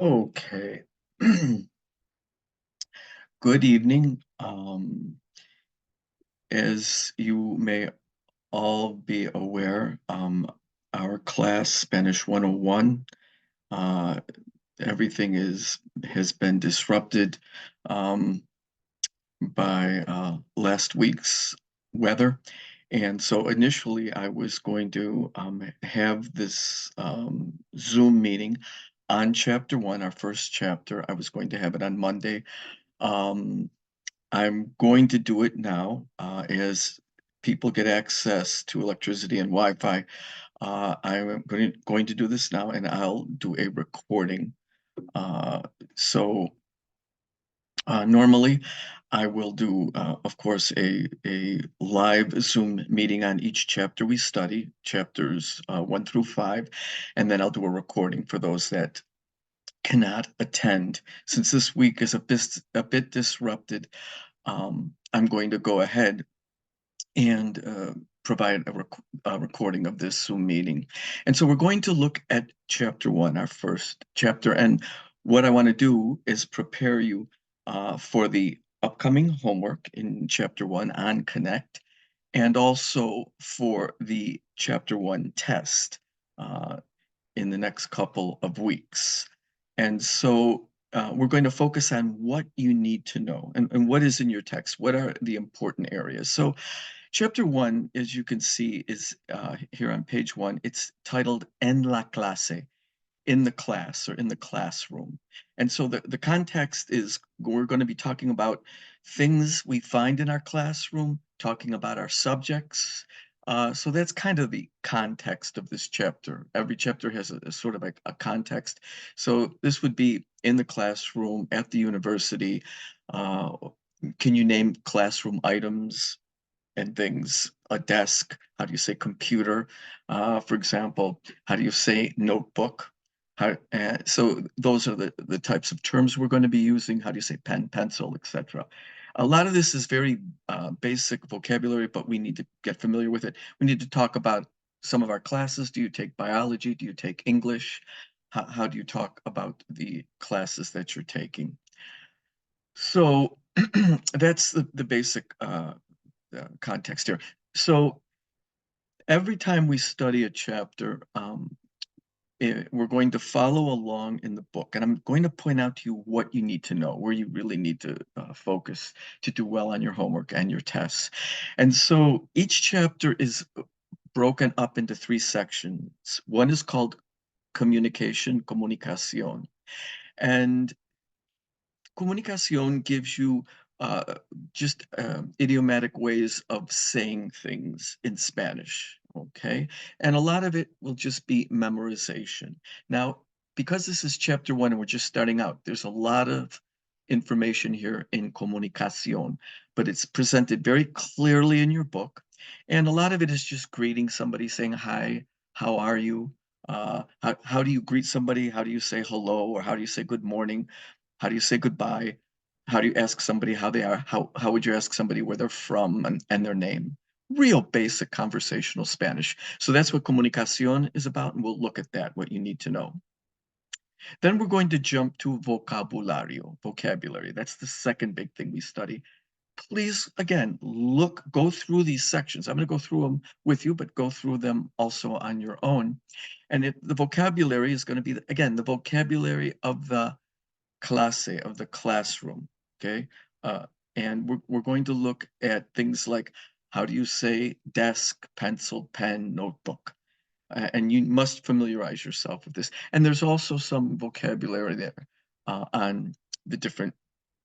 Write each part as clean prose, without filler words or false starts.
Okay. Good evening. As you may all be aware, our class Spanish 101, uh, everything has been disrupted um, by last week's weather. And so initially I was going to have this Zoom meeting on chapter one, our first chapter. I was going to have it on Monday. Um, I'm going to do it now as people get access to electricity and Wi-Fi. I'm going to do this now, and I'll do a recording. Uh, so normally, I will do, of course, a live Zoom meeting on each chapter we study, chapters 1 through 5, and then I'll do a recording for those that cannot attend. Since this week is a bit disrupted, I'm going to go ahead and provide a recording of this Zoom meeting. And so we're going to look at chapter one, our first chapter. And what I want to do is prepare you for the upcoming homework in chapter one on Connect, and also for the chapter one test uh, in the next couple of weeks. And so we're going to focus on what you need to know and what is in your text. What are the important areas? So chapter one, as you can see, is here on page one. It's titled En la clase, in the class or in the classroom. And so the context is we're going to be talking about things we find in our classroom, talking about our subjects. So that's kind of the context of this chapter. Every chapter has a sort of a context. So this would be in the classroom, at the university. Uh, can you name classroom items and things? A desk, how do you say computer? For example, how do you say notebook? So those are the types of terms we're going to be using. How do you say pen, pencil, etc. A lot of this is very basic vocabulary, but we need to get familiar with it. We need to talk about some of our classes. Do you take biology? Do you take English? How do you talk about the classes that you're taking? So that's the basic context here. So every time we study a chapter, we're going to follow along in the book, and I'm going to point out to you what you need to know, where you really need to focus to do well on your homework and your tests. And so each chapter is broken up into three sections. One is called communication, comunicación, and comunicación gives you just idiomatic ways of saying things in Spanish, okay? And a lot of it will just be memorization. Now, because this is chapter one and we're just starting out, there's a lot of information here in comunicación, but it's presented very clearly in your book. And a lot of it is just greeting somebody, saying, hi, how are you? How do you greet somebody? How do you say hello? Or how do you say good morning? How do you say goodbye? How do you ask somebody how they are? How would you ask somebody where they're from and their name? Real basic conversational Spanish. So that's what comunicación is about, and we'll look at that, what you need to know. Then we're going to jump to vocabulario, vocabulary. That's the second big thing we study. Please, again, go through these sections. I'm going to go through them with you, but go through them also on your own. And the vocabulary is going to be, again, the vocabulary of the clase, of the classroom, okay? And we're going to look at things like, how do you say desk, pencil, pen, notebook? And you must familiarize yourself with this. And there's also some vocabulary there on the different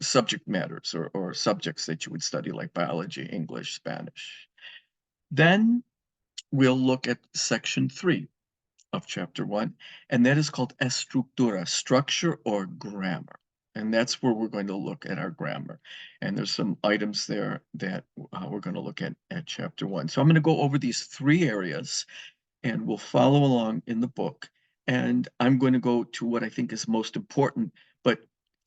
subject matters or subjects that you would study, like biology, English, Spanish. Then we'll look at section 3 of chapter 1, and that is called estructura, structure or grammar. And that's where we're going to look at our grammar. And there's some items there that we're going to look at chapter 1. So I'm going to go over these three areas, and we'll follow along in the book. And I'm going to go to what I think is most important, but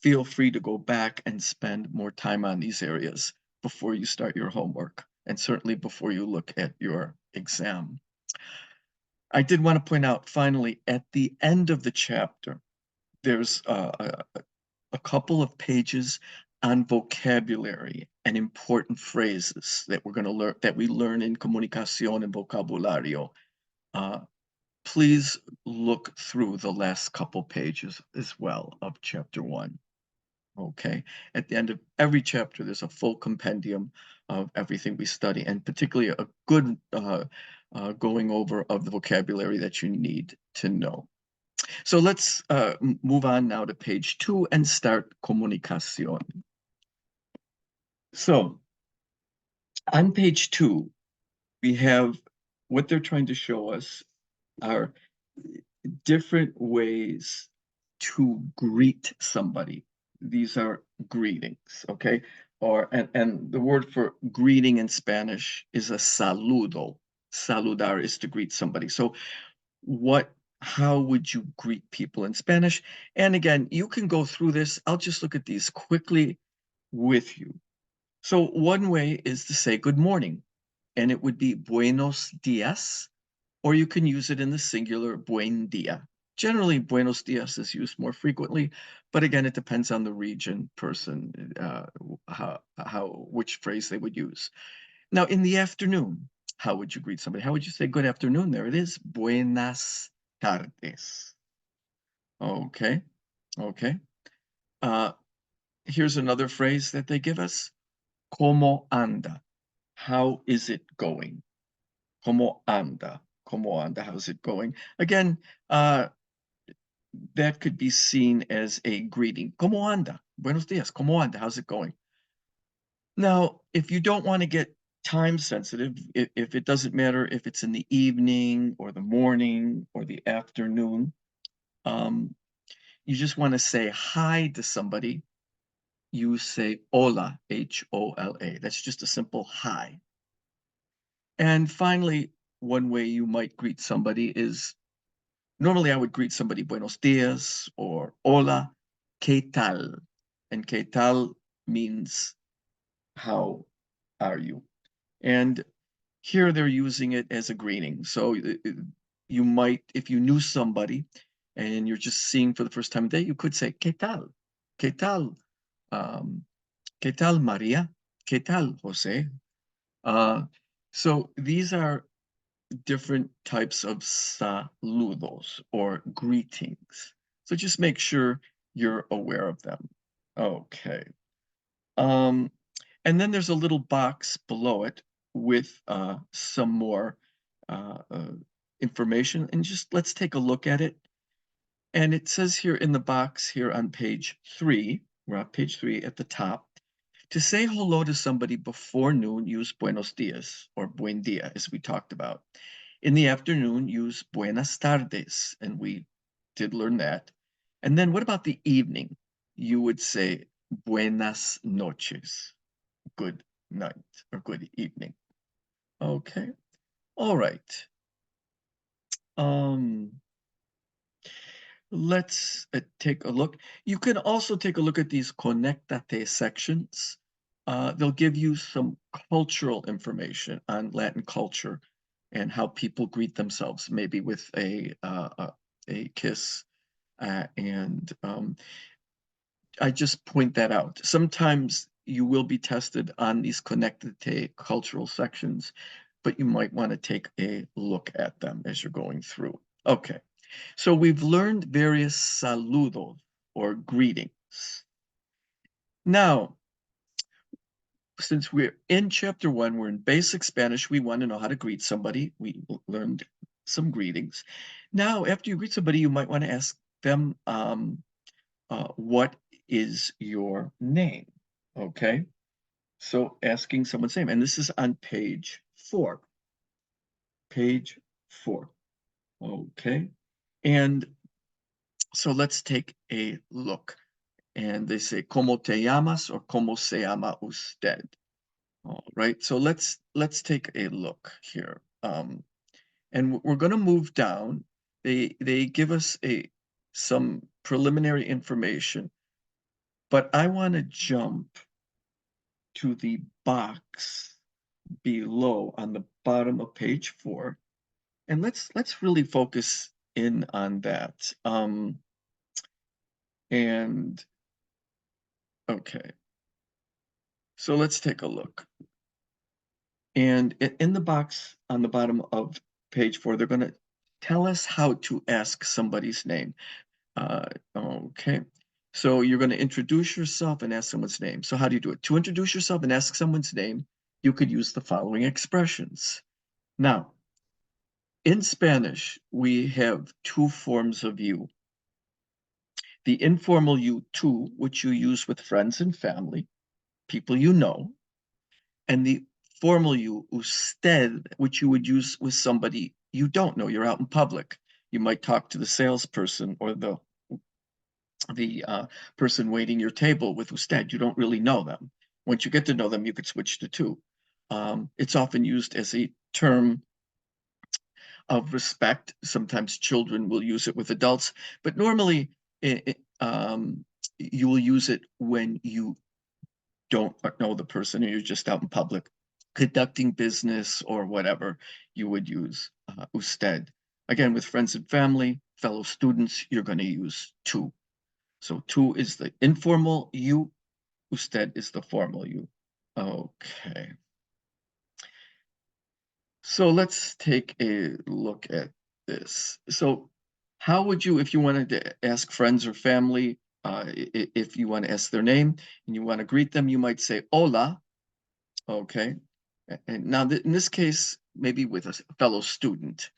feel free to go back and spend more time on these areas before you start your homework, and certainly before you look at your exam. I did want to point out, finally, at the end of the chapter, there's a couple of pages on vocabulary and important phrases that we're gonna learn that we learn in comunicación and vocabulario. Uh, please look through the last couple pages as well of chapter 1. Okay. At the end of every chapter, there's a full compendium of everything we study, and particularly a good going over of the vocabulary that you need to know. So let's move on now to page 2 and start comunicación. So on page 2, we have what they're trying to show us are different ways to greet somebody. These are greetings, okay? And the word for greeting in Spanish is a saludo. Saludar is to greet somebody. So how would you greet people in Spanish? And again, you can go through this. I'll just look at these quickly with you. So one way is to say good morning, and it would be buenos dias, or you can use it in the singular buen dia. Generally, buenos dias is used more frequently, but again, it depends on the region, person, which phrase they would use. Now, in the afternoon, how would you greet somebody? How would you say good afternoon? There it is, buenas tardes. Okay, okay. Uh, Here's another phrase that they give us, ¿cómo anda? How is it going? ¿Cómo anda? ¿Cómo anda? How's it going? Again, that could be seen as a greeting. ¿Cómo anda? Buenos días. ¿Cómo anda? How's it going? Now, if you don't want to get time sensitive, if it doesn't matter if it's in the evening or the morning or the afternoon, you just want to say hi to somebody, you say hola, Hola. That's just a simple hi. And finally, one way you might greet somebody is normally I would greet somebody buenos dias or hola, ¿qué tal? And ¿qué tal means how are you? And here they're using it as a greeting. So you might, if you knew somebody and you're just seeing for the first time today, you could say ¿qué tal? ¿Qué tal? ¿Qué tal, Maria? ¿Qué tal, Jose? So these are different types of saludos or greetings. So just make sure you're aware of them. Okay. And then there's a little box below it with some more information. And just let's take a look at it. And it says here in the box here on page 3, we're on page 3 at the top, to say hello to somebody before noon, use buenos dias or buen dia, as we talked about. In the afternoon, use buenas tardes, and we did learn that. And then what about the evening? You would say buenas noches, good night or good evening. Okay, all right. Let's take a look. You can also take a look at these Conectate sections. They'll give you some cultural information on Latin culture and how people greet themselves, maybe with a kiss. And I just point that out. Sometimes you will be tested on these Conectate cultural sections, but you might want to take a look at them as you're going through. Okay. So we've learned various saludos or greetings. Now, since we're in chapter 1, we're in basic Spanish, we want to know how to greet somebody. We learned some greetings. Now, after you greet somebody, you might want to ask them, what is your name? Okay. So asking someone's name, and this is on page 4. Page 4. Okay. And so let's take a look. And they say, ¿Cómo te llamas? Or ¿Cómo se llama usted? All right, so let's take a look here. And we're going to move down. They give us some preliminary information, but I want to jump to the box below on the bottom of page 4, and let's really focus in on that. And, okay, so let's take a look. And in the box on the bottom of page 4, they're going to tell us how to ask somebody's name. Okay, so you're going to introduce yourself and ask someone's name. So how do you do it? To introduce yourself and ask someone's name, you could use the following expressions. Now, in Spanish, we have two forms of you. The informal you, tú, which you use with friends and family, people you know, and the formal you, usted, which you would use with somebody you don't know. You're out in public. You might talk to the salesperson or the person waiting your table with usted. You don't really know them. Once you get to know them, you could switch to tú. It's often used as a term of respect. Sometimes children will use it with adults, but normally you will use it when you don't know the person or you're just out in public conducting business or whatever. You would use usted. Again, with friends and family, fellow students, you're going to use tú. So tú is the informal you, usted is the formal you. Okay. So let's take a look at this. So how would you, if you wanted to ask friends or family, if you want to ask their name and you want to greet them, you might say hola, okay? And now in this case, maybe with a fellow student,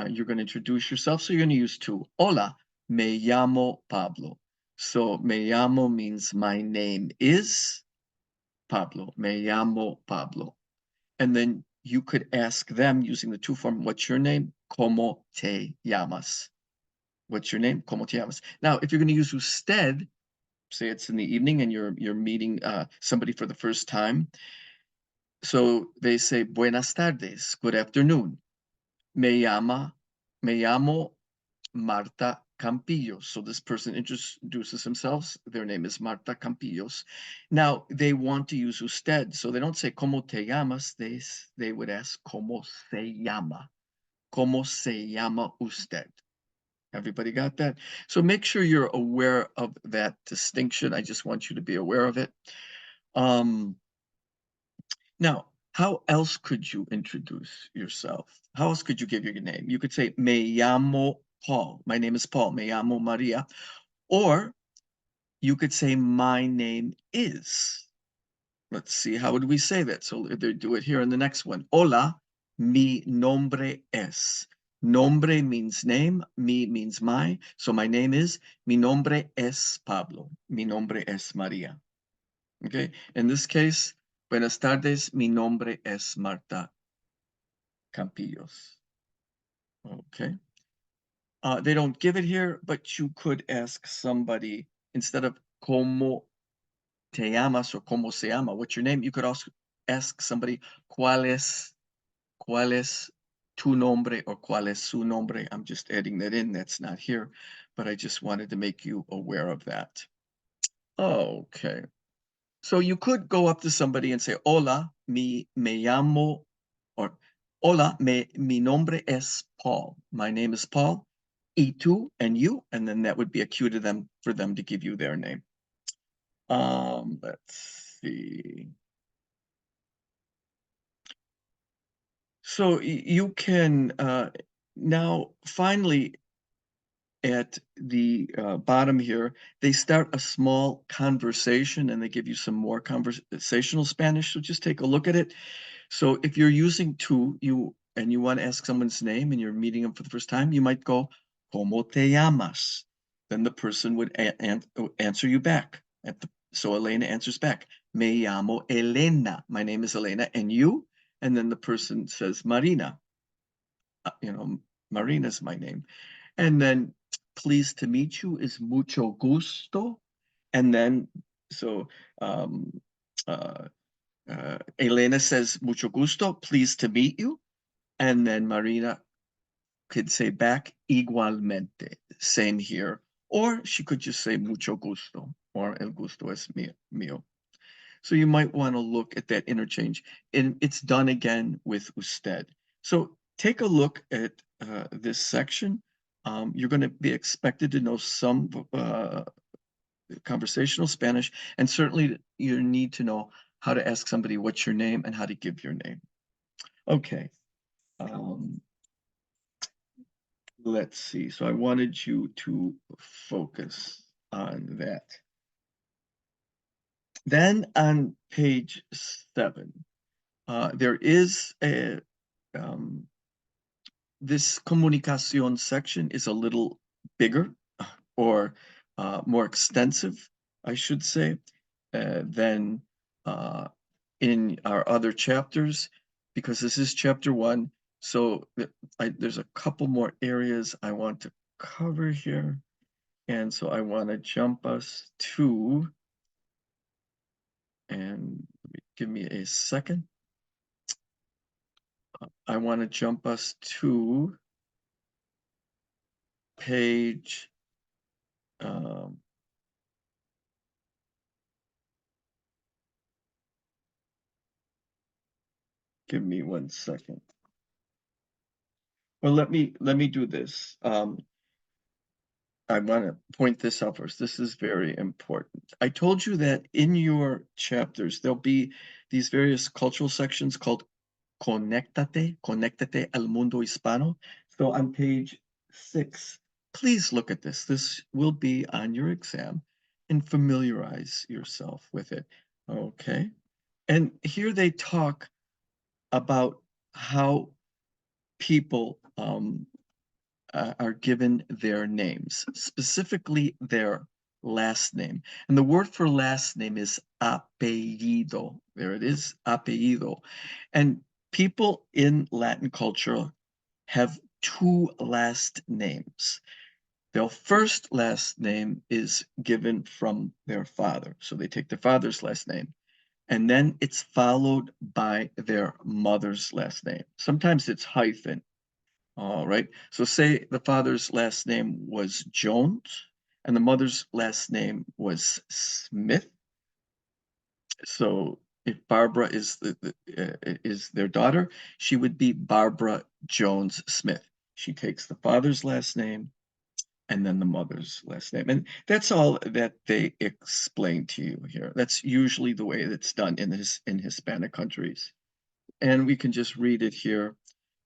you're going to introduce yourself, so you're going to use tú. Hola, me llamo Pablo. So me llamo means my name is Pablo. Me llamo Pablo. And then you could ask them using the tú form, what's your name? ¿Cómo te llamas? What's your name? ¿Cómo te llamas? Now, if you're going to use usted, say it's in the evening and you're meeting somebody for the first time. So they say, buenas tardes, good afternoon. Me llamo Marta Campillos. So this person introduces themselves. Their name is Marta Campillos. Now they want to use usted, so they don't say ¿Cómo te llamas? They would ask ¿Cómo se llama? ¿Cómo se llama usted? Everybody got that? So make sure you're aware of that distinction. I just want you to be aware of it. Now, how else could you introduce yourself? How else could you give your name? You could say, Me llamo Paul. My name is Paul. Me llamo Maria. Or you could say, my name is. Let's see, how would we say that? So they do it here in the next one. Hola, mi nombre es. Nombre means name, mi means my. So my name is, mi nombre es Pablo. Mi nombre es Maria. Okay, in this case, buenas tardes, mi nombre es Marta Campillos. Okay. They don't give it here, but you could ask somebody, instead of ¿Cómo te llamas or ¿Cómo se llama? What's your name? You could also ask somebody, cuál es tu nombre or cuál es su nombre? I'm just adding that in. That's not here, but I just wanted to make you aware of that. Okay. So you could go up to somebody and say, hola, me llamo, or hola, mi nombre es Paul. My name is Paul. Y tú, and you, and then that would be a cue to them for them to give you their name. Let's see. So you can now finally at the bottom here, they start a small conversation and they give you some more conversational Spanish. So just take a look at it. So if you're using tú, you want to ask someone's name and you're meeting them for the first time, you might go, ¿Cómo te llamas? Then the person would answer you back. So Elena answers back, Me llamo Elena. My name is Elena. And you? And then the person says, Marina. Marina's my name. And then pleased to meet you is mucho gusto. And then, so Elena says, mucho gusto, pleased to meet you. And then Marina could say back, igualmente, same here. Or she could just say mucho gusto, or el gusto es mío. So you might want to look at that interchange. And it's done again with usted. So take a look at this section. You're going to be expected to know some conversational Spanish, and certainly you need to know how to ask somebody what's your name and how to give your name. Okay. Let's see. So I wanted you to focus on that. Then on page 7, there is a this comunicación section is a little bigger or more extensive, I should say, than in our other chapters, because this is chapter 1. So there's a couple more areas I want to cover here. And so I want to jump us to, and give me a second. I want to jump us to page give me 1 second. Well, let me do this. I want to point this out first. This is very important. I told you that in your chapters, there'll be these various cultural sections called Conéctate al Mundo Hispano. So on page 6, please look at this. This will be on your exam, and familiarize yourself with it. Okay. And here they talk about how people are given their names, specifically their last name. And the word for last name is apellido. There it is, apellido. And people in Latin culture have 2 last names. Their first last name is given from their father. So they take their father's last name. And then it's followed by their mother's last name. Sometimes it's hyphen. All right. So say the father's last name was Jones and the mother's last name was Smith. So if Barbara is is their daughter, she would be Barbara Jones Smith. She takes the father's last name and then the mother's last name. And that's all that they explain to you here. That's usually the way that's done in Hispanic countries. And we can just read it here.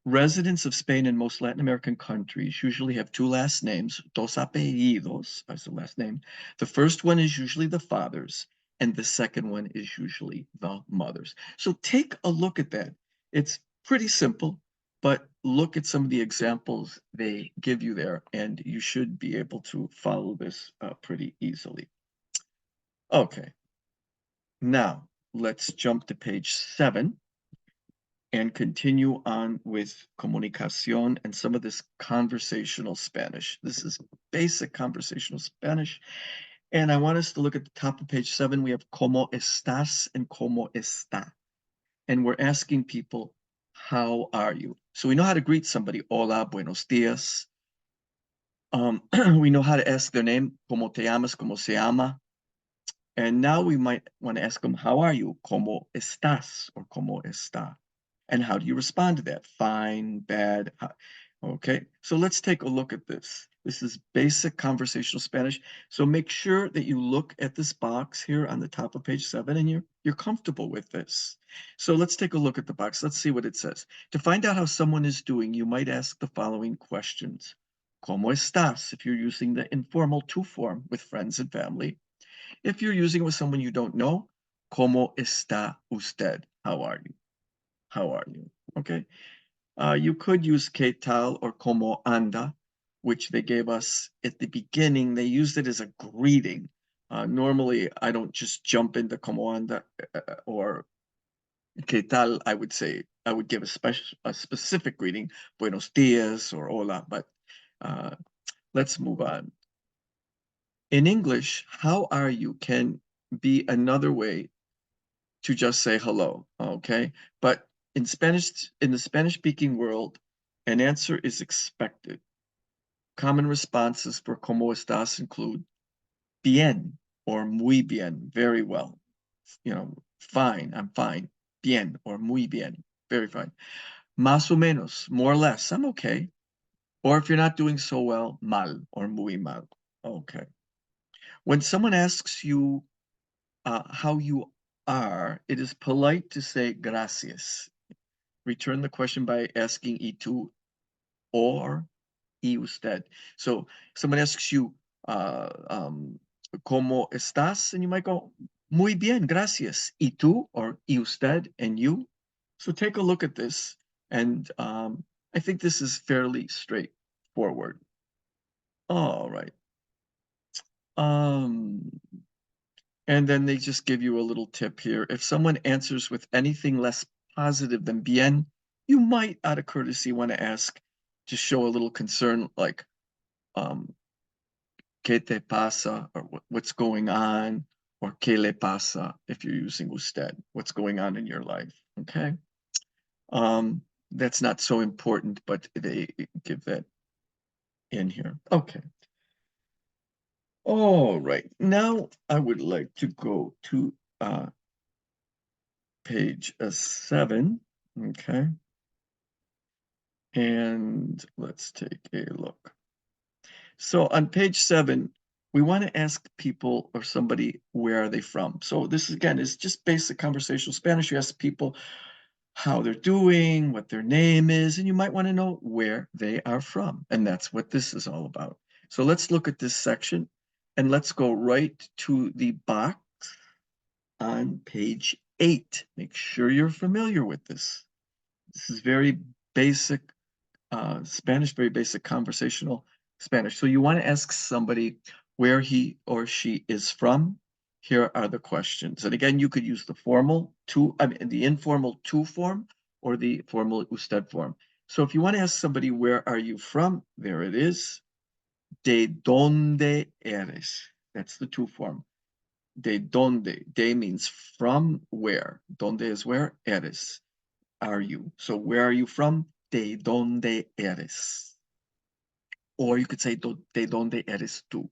Residents of Spain and most Latin American countries usually have 2 last names, dos apellidos, as the last name. The first one is usually the father's, and the second one is usually the mother's. So take a look at that. It's pretty simple, but look at some of the examples they give you there, and you should be able to follow this pretty easily. Okay, now let's jump to page 7 and continue on with comunicación and some of this conversational Spanish. This is basic conversational Spanish. And I want us to look at the top of page 7. We have ¿Cómo estás? And ¿Cómo está? And we're asking people, how are you? So we know how to greet somebody. Hola, buenos días. We know how to ask their name. ¿Cómo te llamas? ¿Cómo se llama? And now we might want to ask them, how are you? ¿Cómo estás? Or ¿Cómo está? And how do you respond to that? Fine, bad. Okay, so let's take a look at this. This is basic conversational Spanish. So make sure that you look at this box here on the top of page 7 and you're comfortable with this. So let's take a look at the box. Let's see what it says. To find out how someone is doing, you might ask the following questions. ¿Cómo estás? If you're using the informal to form with friends and family. If you're using it with someone you don't know, ¿Cómo está usted? How are you? How are you? Okay. You could use ¿Qué tal? Or ¿Cómo anda? Which they gave us at the beginning. They used it as a greeting. Normally, I don't just jump into ¿Cómo anda? Or ¿Qué tal? I would say, I would give a specific greeting, buenos días or hola, but let's move on. In English, how are you can be another way to just say hello, okay? But in Spanish, in the Spanish-speaking world, an answer is expected. Common responses for ¿Cómo estás? Include bien or muy bien, very well. You know, fine, I'm fine. Bien or muy bien, very fine. Más o menos, more or less, I'm okay. Or if you're not doing so well, mal or muy mal, okay. When someone asks you how you are, it is polite to say gracias. Return the question by asking y tú or y usted. So someone asks you, ¿cómo estás? And you might go, muy bien, gracias. ¿Y tú? Or y usted and you. So take a look at this. And I think this is fairly straightforward. All right. And then they just give you a little tip here. If someone answers with anything less positive than bien, you might, out of courtesy, want to ask to show a little concern, like, ¿qué te pasa? Or what's going on? Or ¿qué le pasa? If you're using usted, what's going on in your life? Okay. That's not so important, but they give that in here. Okay. All right. Now I would like to go to page 7. Okay. And let's take a look. So on page 7, we want to ask people or somebody, where are they from? So this, again, is just basic conversational Spanish. You ask people how they're doing, what their name is, and you might want to know where they are from. And that's what this is all about. So let's look at this section, and let's go right to the box on page 8. Make sure you're familiar with this. This is very basic Spanish, very basic conversational Spanish. So you want to ask somebody where he or she is from. Here are the questions. And again, you could use the formal to, the informal to form or the formal usted form. So if you want to ask somebody, where are you from? There it is. ¿De dónde eres? That's the to form. ¿De dónde? De means from where. ¿Dónde is where? Eres. Are you? So where are you from? ¿De dónde eres? Or you could say, ¿de dónde eres tú?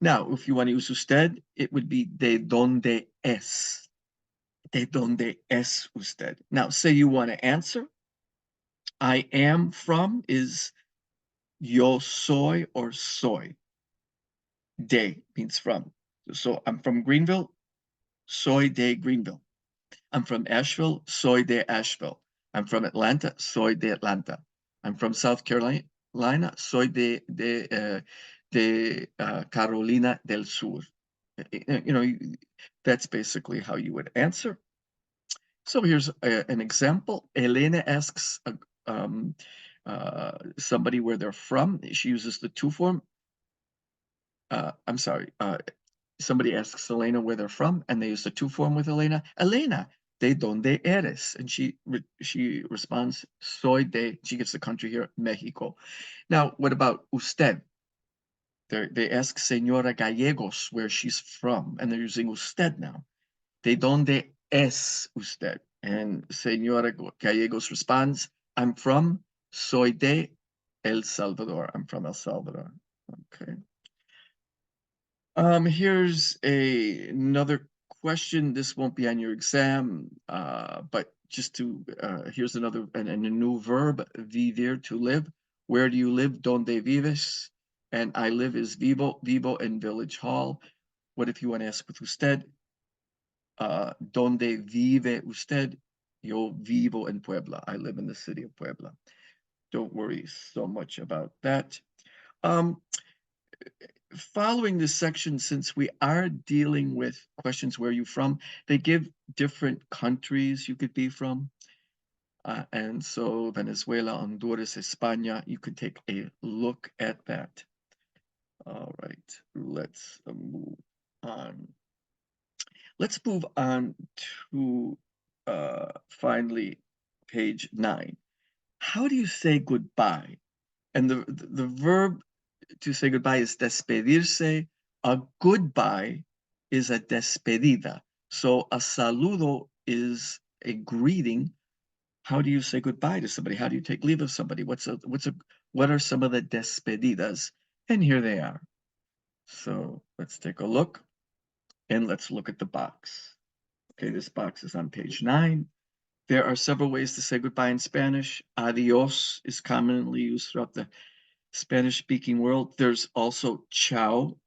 Now, if you want to use usted, it would be ¿de dónde es? ¿De dónde es usted? Now, say you want to answer. I am from is yo soy or soy. De means from. So I'm from Greenville, soy de Greenville. I'm from Asheville, soy de Asheville. I'm from Atlanta, soy de Atlanta. I'm from South Carolina, soy de Carolina del Sur. You know, that's basically how you would answer. So here's an example. Elena asks somebody where they're from. She uses the to form. I'm sorry. Somebody asks Elena where they're from, and they use the to form with Elena. Elena, ¿de dónde eres? And she responds, soy de, she gives the country here, Mexico. Now, what about usted? They ask Señora Gallegos where she's from, and they're using usted now. ¿De dónde es usted? And Señora Gallegos responds, I'm from, soy de El Salvador. I'm from El Salvador. Okay. Here's another question. This won't be on your exam, but just to, here's another, and a new verb, vivir, to live. Where do you live? ¿Dónde vives? And I live is vivo, vivo in Village Hall. What if you want to ask with usted? ¿Dónde vive usted? Yo vivo en Puebla. I live in the city of Puebla. Don't worry so much about that. Following this section, since we are dealing with questions, where are you from, they give different countries you could be from. And so Venezuela, Honduras, España, you could take a look at that. All right, let's move on. Let's move on to finally page 9. How do you say goodbye? And the verb to say goodbye is despedirse. A goodbye is a despedida. So a saludo is a greeting. How do you say goodbye to somebody? How do you take leave of somebody? What are some of the despedidas? And here they are. So let's take a look, and let's look at the box. Okay, this box is on page 9. There are several ways to say goodbye in Spanish. Adios is commonly used throughout the Spanish-speaking world. There's also ciao.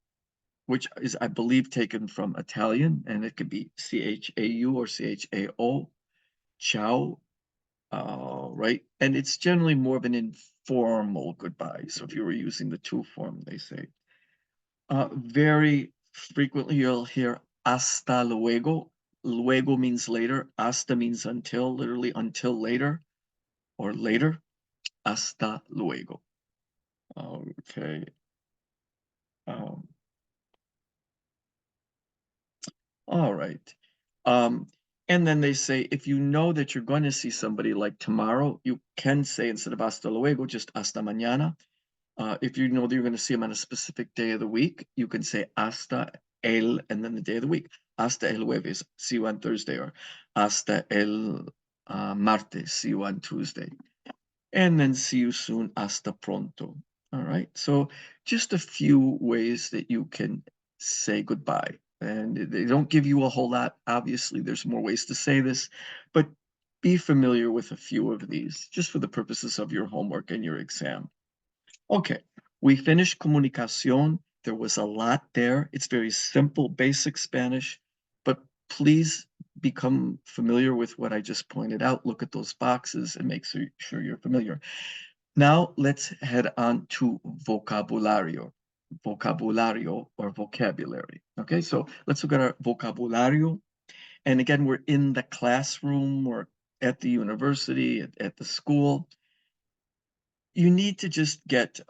which is, I believe, taken from Italian, and it could be C-H-A-U or C-H-A-O, ciao, right? And it's generally more of an informal goodbye. So if you were using the to form, they say. Very frequently you'll hear hasta luego. Luego means later. Hasta means until, literally until later or later. Hasta luego. Okay. Um, all right. And then they say, if you know that you're going to see somebody like tomorrow, you can say instead of hasta luego, just hasta mañana. If you know that you're going to see them on a specific day of the week, you can say hasta el and then the day of the week. Hasta el jueves, see you on Thursday, or hasta el martes, see you on Tuesday. And then see you soon, hasta pronto. All right, so just a few ways that you can say goodbye. And they don't give you a whole lot. Obviously, there's more ways to say this, but be familiar with a few of these just for the purposes of your homework and your exam. Okay, we finished comunicación. There was a lot there. It's very simple, basic Spanish, but please become familiar with what I just pointed out. Look at those boxes and make sure you're familiar. Now let's head on to vocabulario. Vocabulario or vocabulary. Okay, so let's look at our vocabulario. And again, we're in the classroom or at the university, at the school. You need to just get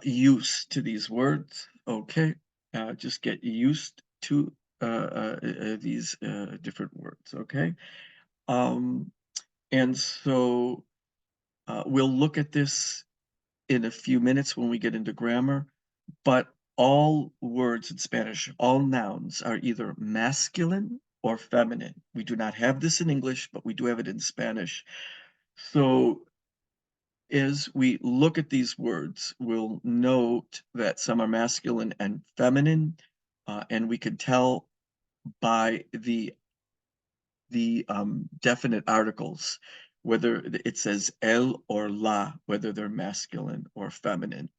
used to these words, okay? Just get used to these different words, okay? And so we'll look at this in a few minutes when we get into grammar, but all words in Spanish, all nouns are either masculine or feminine. We do not have this in English, but we do have it in Spanish. So as we look at these words, we'll note that some are masculine and feminine, and we can tell by the definite articles whether it says el or la, whether they're masculine or feminine.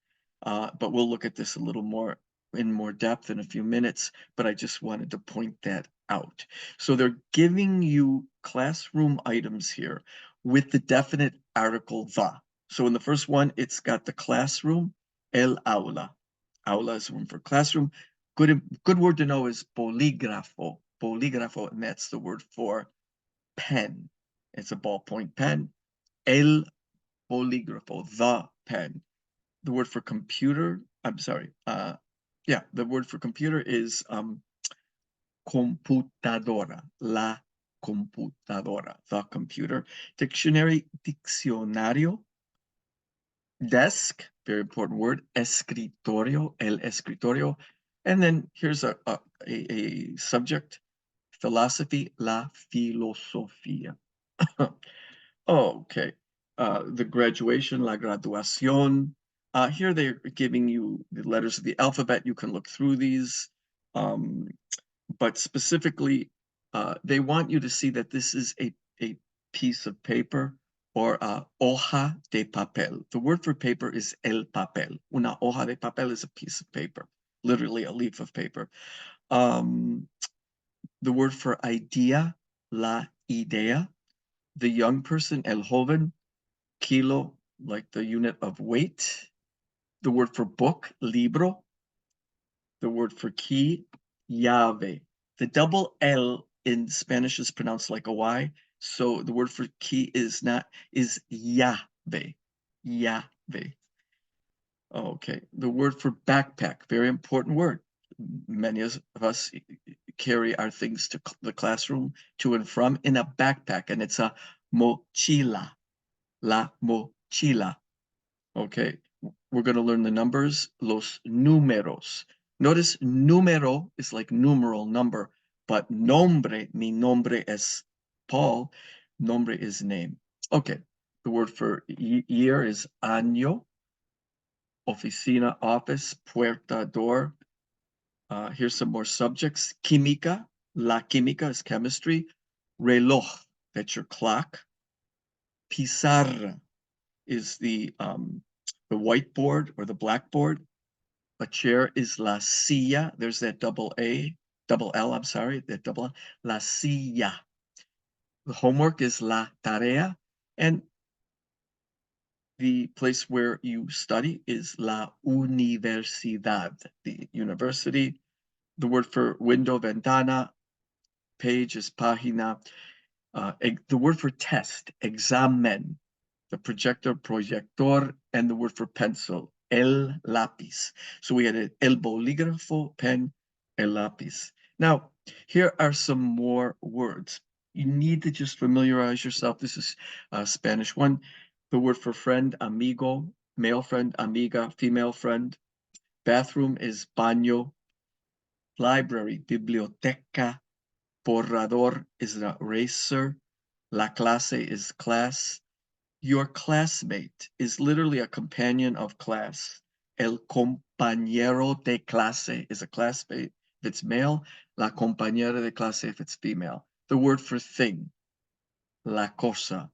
But we'll look at this a little more in more depth in a few minutes, but I just wanted to point that out. So they're giving you classroom items here with the definite article the. So in the first one, it's got the classroom, el aula. Aula is room for classroom. Good word to know is bolígrafo. Bolígrafo, and that's the word for pen. It's a ballpoint pen. El bolígrafo, the pen. The word for computer, I'm sorry, the word for computer is computadora, la computadora, the computer. Dictionary, diccionario. Desk, very important word, escritorio, el escritorio. And then here's a subject, philosophy, la filosofía. Okay, the graduation, la graduación. Here they're giving you the letters of the alphabet. You can look through these, but specifically, they want you to see that this is a piece of paper or hoja de papel. The word for paper is el papel. Una hoja de papel is a piece of paper, literally a leaf of paper. The word for idea, la idea. The young person, el joven. Kilo, like the unit of weight. The word for book, libro. The word for key, llave. The double L in Spanish is pronounced like a Y. So the word for key is llave. Llave. Okay. The word for backpack, very important word. Many of us carry our things to the classroom to and from in a backpack, and it's a mochila. La mochila. Okay, we're going to learn the numbers, los números. Notice número is like numeral, number, but nombre, mi nombre es Paul, nombre is name. Okay, the word for year is año, oficina, office, puerta, door. Here's some more subjects. Química, la química is chemistry. Reloj, that's your clock. Pizarra is the whiteboard or the blackboard. A chair is la silla. There's that double L, I'm sorry, that double L. La silla. The homework is la tarea. And the place where you study is la universidad, the university. The word for window, ventana. Page is página. The word for test, examen. The projector, proyector, and the word for pencil, el lápiz. So we had el bolígrafo, pen, el lápiz. Now, here are some more words. You need to just familiarize yourself. This is Spanish 1. The word for friend, amigo, male friend, amiga, female friend. Bathroom is baño. Library, biblioteca. Borrador is the eraser. La clase is class. Your classmate is literally a companion of class. El compañero de clase is a classmate if it's male. La compañera de clase if it's female. The word for thing, la cosa.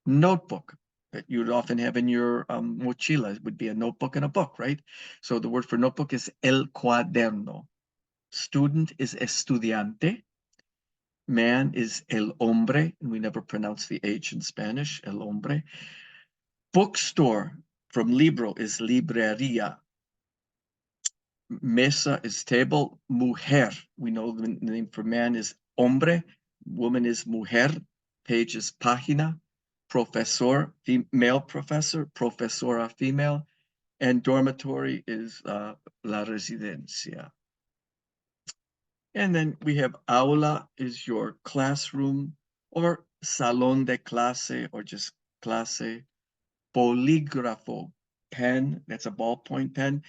Notebook that you'd often have in your mochila would be a notebook and a book, right? So the word for notebook is el cuaderno. Student is estudiante. Man is el hombre, and we never pronounce the H in Spanish, el hombre. Bookstore from libro is librería. Mesa is table. Mujer, we know the name for man is hombre. Woman is mujer. Page is página. Profesor, male professor. Profesora, female. And dormitory is la residencia. And then we have aula is your classroom, or salón de clase, or just clase. Bolígrafo, pen, that's a ballpoint pen.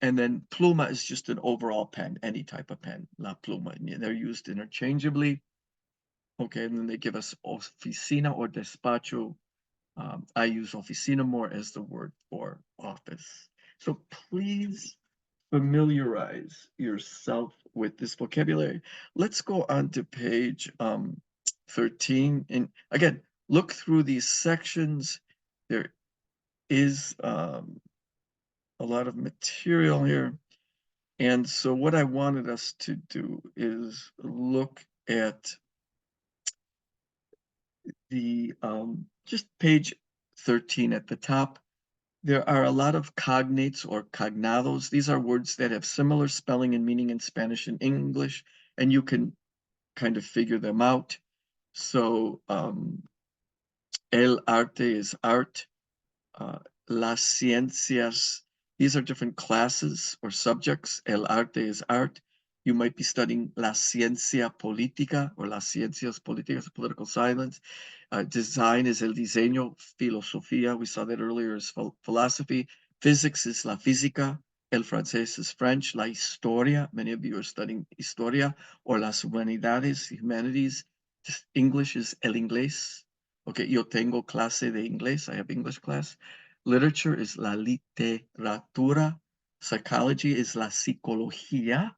And then pluma is just an overall pen, any type of pen, la pluma. And they're used interchangeably. Okay, and then they give us oficina or despacho. I use oficina more as the word for office. So please familiarize yourself with this vocabulary. Let's go on to page 13. And again, look through these sections. There is a lot of material here. And so what I wanted us to do is look at the just page 13 at the top. There are a lot of cognates or cognados. These are words that have similar spelling and meaning in Spanish and English, and you can kind of figure them out. So el arte is art. Las ciencias, these are different classes or subjects. El arte is art. You might be studying la ciencia política or las ciencias políticas, political science. Design is el diseño. Filosofía, we saw that earlier, is philosophy. Physics is la física. El francés is French. La historia, many of you are studying historia, or las humanidades, humanities. English is el inglés. Okay, yo tengo clase de inglés. I have English class. Literature is la literatura. Psychology is la psicología.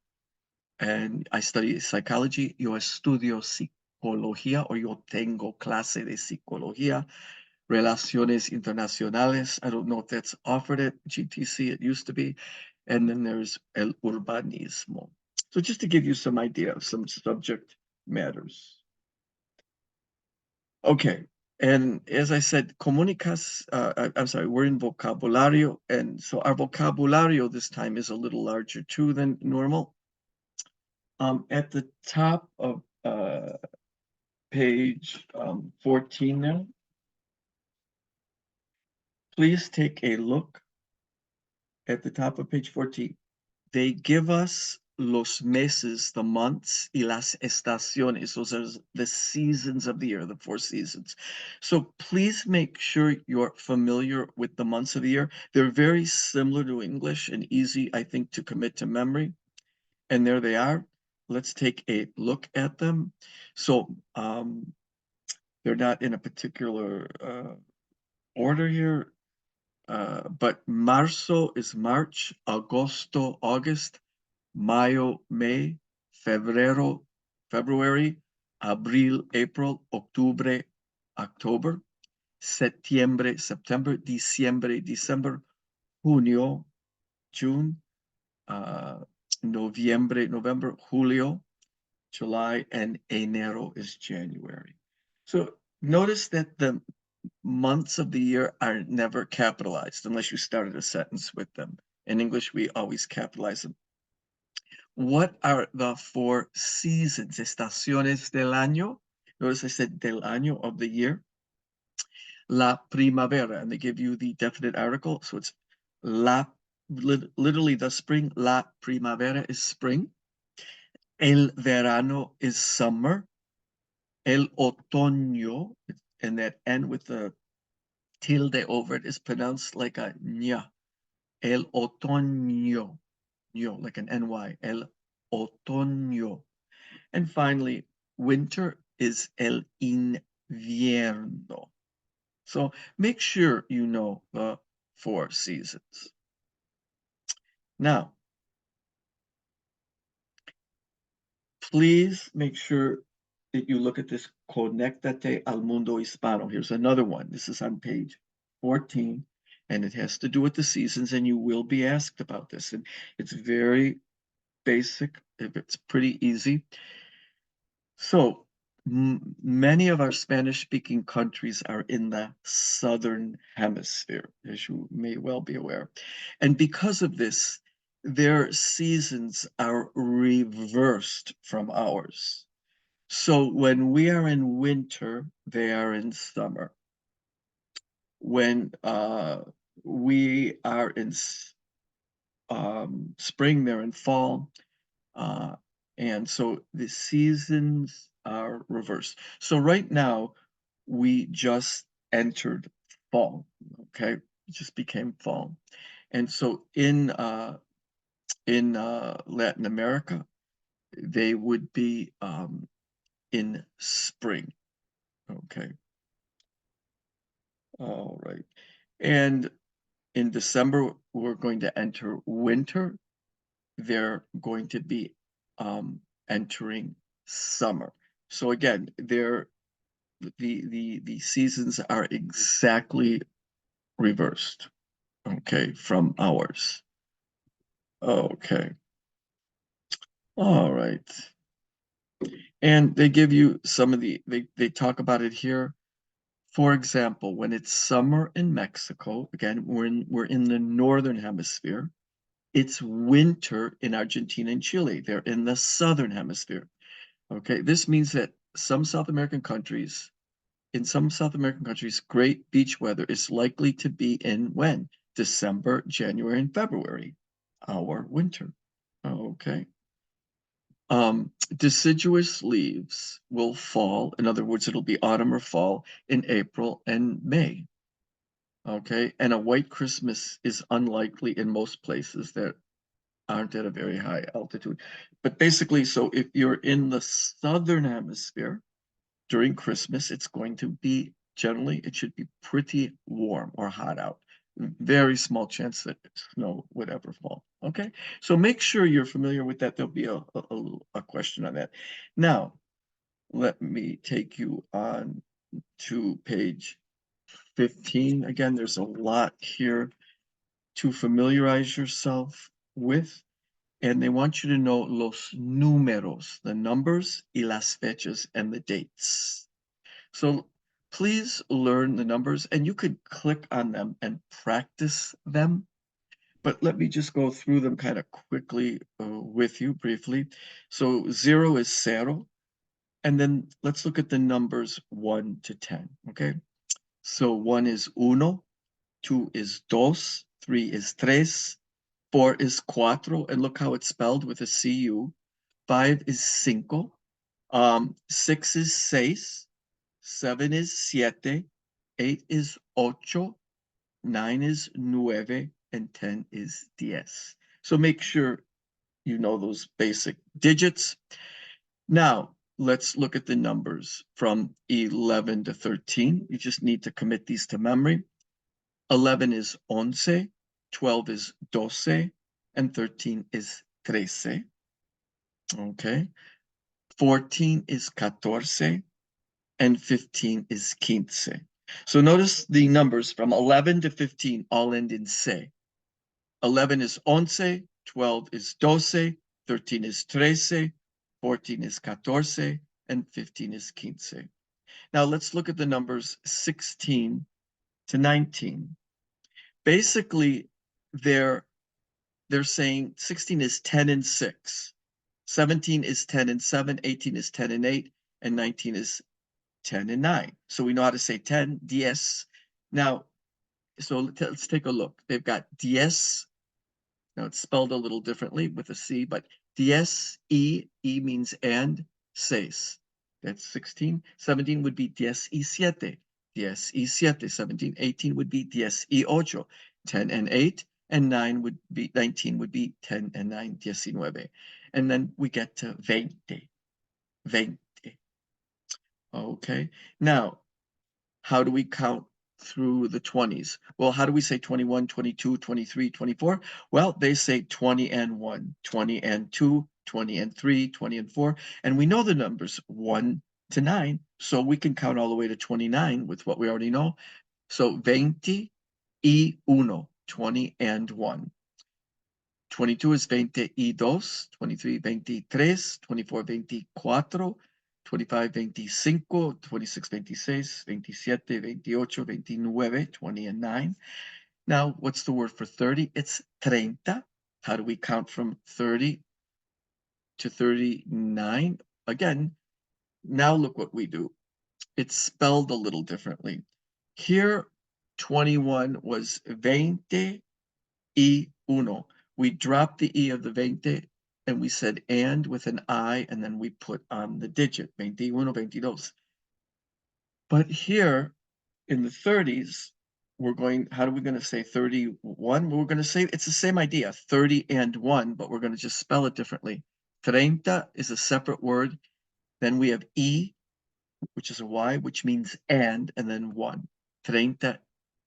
And I study psychology. Yo estudio psicología, or yo tengo clase de psicología. Relaciones internacionales. I don't know if that's offered at GTC. It used to be. And then there's el urbanismo. So just to give you some idea of some subject matters. Okay. And as I said, I'm sorry, we're in vocabulario. And so our vocabulario this time is a little larger too than normal. At the top of page 14 now, please take a look at the top of page 14. They give us los meses, the months, y las estaciones. Those are the seasons of the year, the 4 seasons. So please make sure you're familiar with the months of the year. They're very similar to English and easy, I think, to commit to memory. And there they are. Let's take a look at them. So they're not in a particular order here, but marzo is March, agosto, August, mayo, May, febrero, February, abril, April, octubre, October, septiembre, September, diciembre, December, junio, June, November, Julio, July, and enero is January. So notice that the months of the year are never capitalized unless you started a sentence with them. In English, we always capitalize them. What are the 4 seasons? Estaciones del año. Notice I said del año, of the year. La primavera, and they give you the definite article. So it's literally the spring. La primavera is spring. El verano is summer. El otoño, and that N with the tilde over it is pronounced like a ña. El otoño, like an NY. El otoño. And finally, winter is el invierno. So make sure you know the 4 seasons. Now, please make sure that you look at this Conéctate al Mundo Hispano. Here's another one. This is on page 14, and it has to do with the seasons, and you will be asked about this. And it's very basic. It's pretty easy. So many of our Spanish-speaking countries are in the southern hemisphere, as you may well be aware. And because of this, their seasons are reversed from ours. So when we are in winter, they are in summer. When we are in spring, they're in fall. And so the seasons are reversed. So right now, we just entered fall, okay? It just became fall. And so in Latin America, they would be in spring, okay? All right. And in December, we're going to enter winter. They're going to be entering summer. So again, the seasons are exactly reversed, okay, from ours. Okay. All right. And they give you some of they talk about it here. For example, when it's summer in Mexico, again, we're in the northern hemisphere. It's winter in Argentina and Chile. They're in the southern hemisphere. Okay, this means that in some South American countries, great beach weather is likely to be in when? December, January, and February, our winter. Okay. Deciduous leaves will fall. In other words, it'll be autumn or fall in April and May. Okay, and a white Christmas is unlikely in most places that aren't at a very high altitude. But basically, so if you're in the southern hemisphere during Christmas, it's going to be generally, it should be pretty warm or hot out. Very small chance that snow would ever fall. Okay, so make sure you're familiar with that. There'll be a question on that. Now, let me take you on to page 15. Again, there's a lot here to familiarize yourself with. And they want you to know los números, the numbers, y las fechas, and the dates. So please learn the numbers, and you could click on them and practice them. But let me just go through them kind of quickly with you briefly. So 0 is cero, and then let's look at the numbers 1 to 10, okay? So 1 is uno, 2 is dos, 3 is tres, 4 is cuatro, and look how it's spelled with a CU. 5 is cinco. 6 is seis. 7 is siete. 8 is ocho. 9 is nueve. And 10 is diez. So make sure you know those basic digits. Now, let's look at the numbers from 11 to 13. You just need to commit these to memory. 11 is once. 12 is doce. And 13 is trece. Okay. 14 is catorce. And 15 is quince. So notice the numbers from 11 to 15 all end in se. 11 is once, 12 is 12, 13 is 13, 14 is 14, and 15 is 15. Now let's look at the numbers 16 to 19. Basically, they're saying 16 is 10 and 6, 17 is 10 and 7, 18 is 10 and 8, and 19 is 10 and 9. So we know how to say 10, 10. Now, so let's take a look. They've got 10. Now it's spelled a little differently with a C, but 10, E means and, 6. That's 16. 17 would be 17. 17. 17. 18 would be 18. 10 and 8. And 19 would be 10 and 9, 19. And then we get to 20. 20. Okay. Now, how do we count through the 20s? Well, how do we say 21, 22, 23, 24? Well, they say 20 and 1, 20 and 2, 20 and 3, 20 and 4. And we know the numbers 1 to 9, so we can count all the way to 29 with what we already know. So 20 y 1, 20 and 1. 22 is 20 y 2, 23, 23, 24, 24, 25, 25, 26, 26, 27, 28, 29, 20 and 9. Now, what's the word for 30? It's 30. How do we count from 30 to 39? Again, now look what we do. It's spelled a little differently. Here, 21 was 20 y 1. We dropped the E of the 20 and we said and with an I, and then we put on the digit, 21, 22. But here in the 30s, how are we going to say 31? We're going to say it's the same idea, 30 and 1, but we're going to just spell it differently. 30 is a separate word. Then we have E, which is a Y, which means and then 1. 30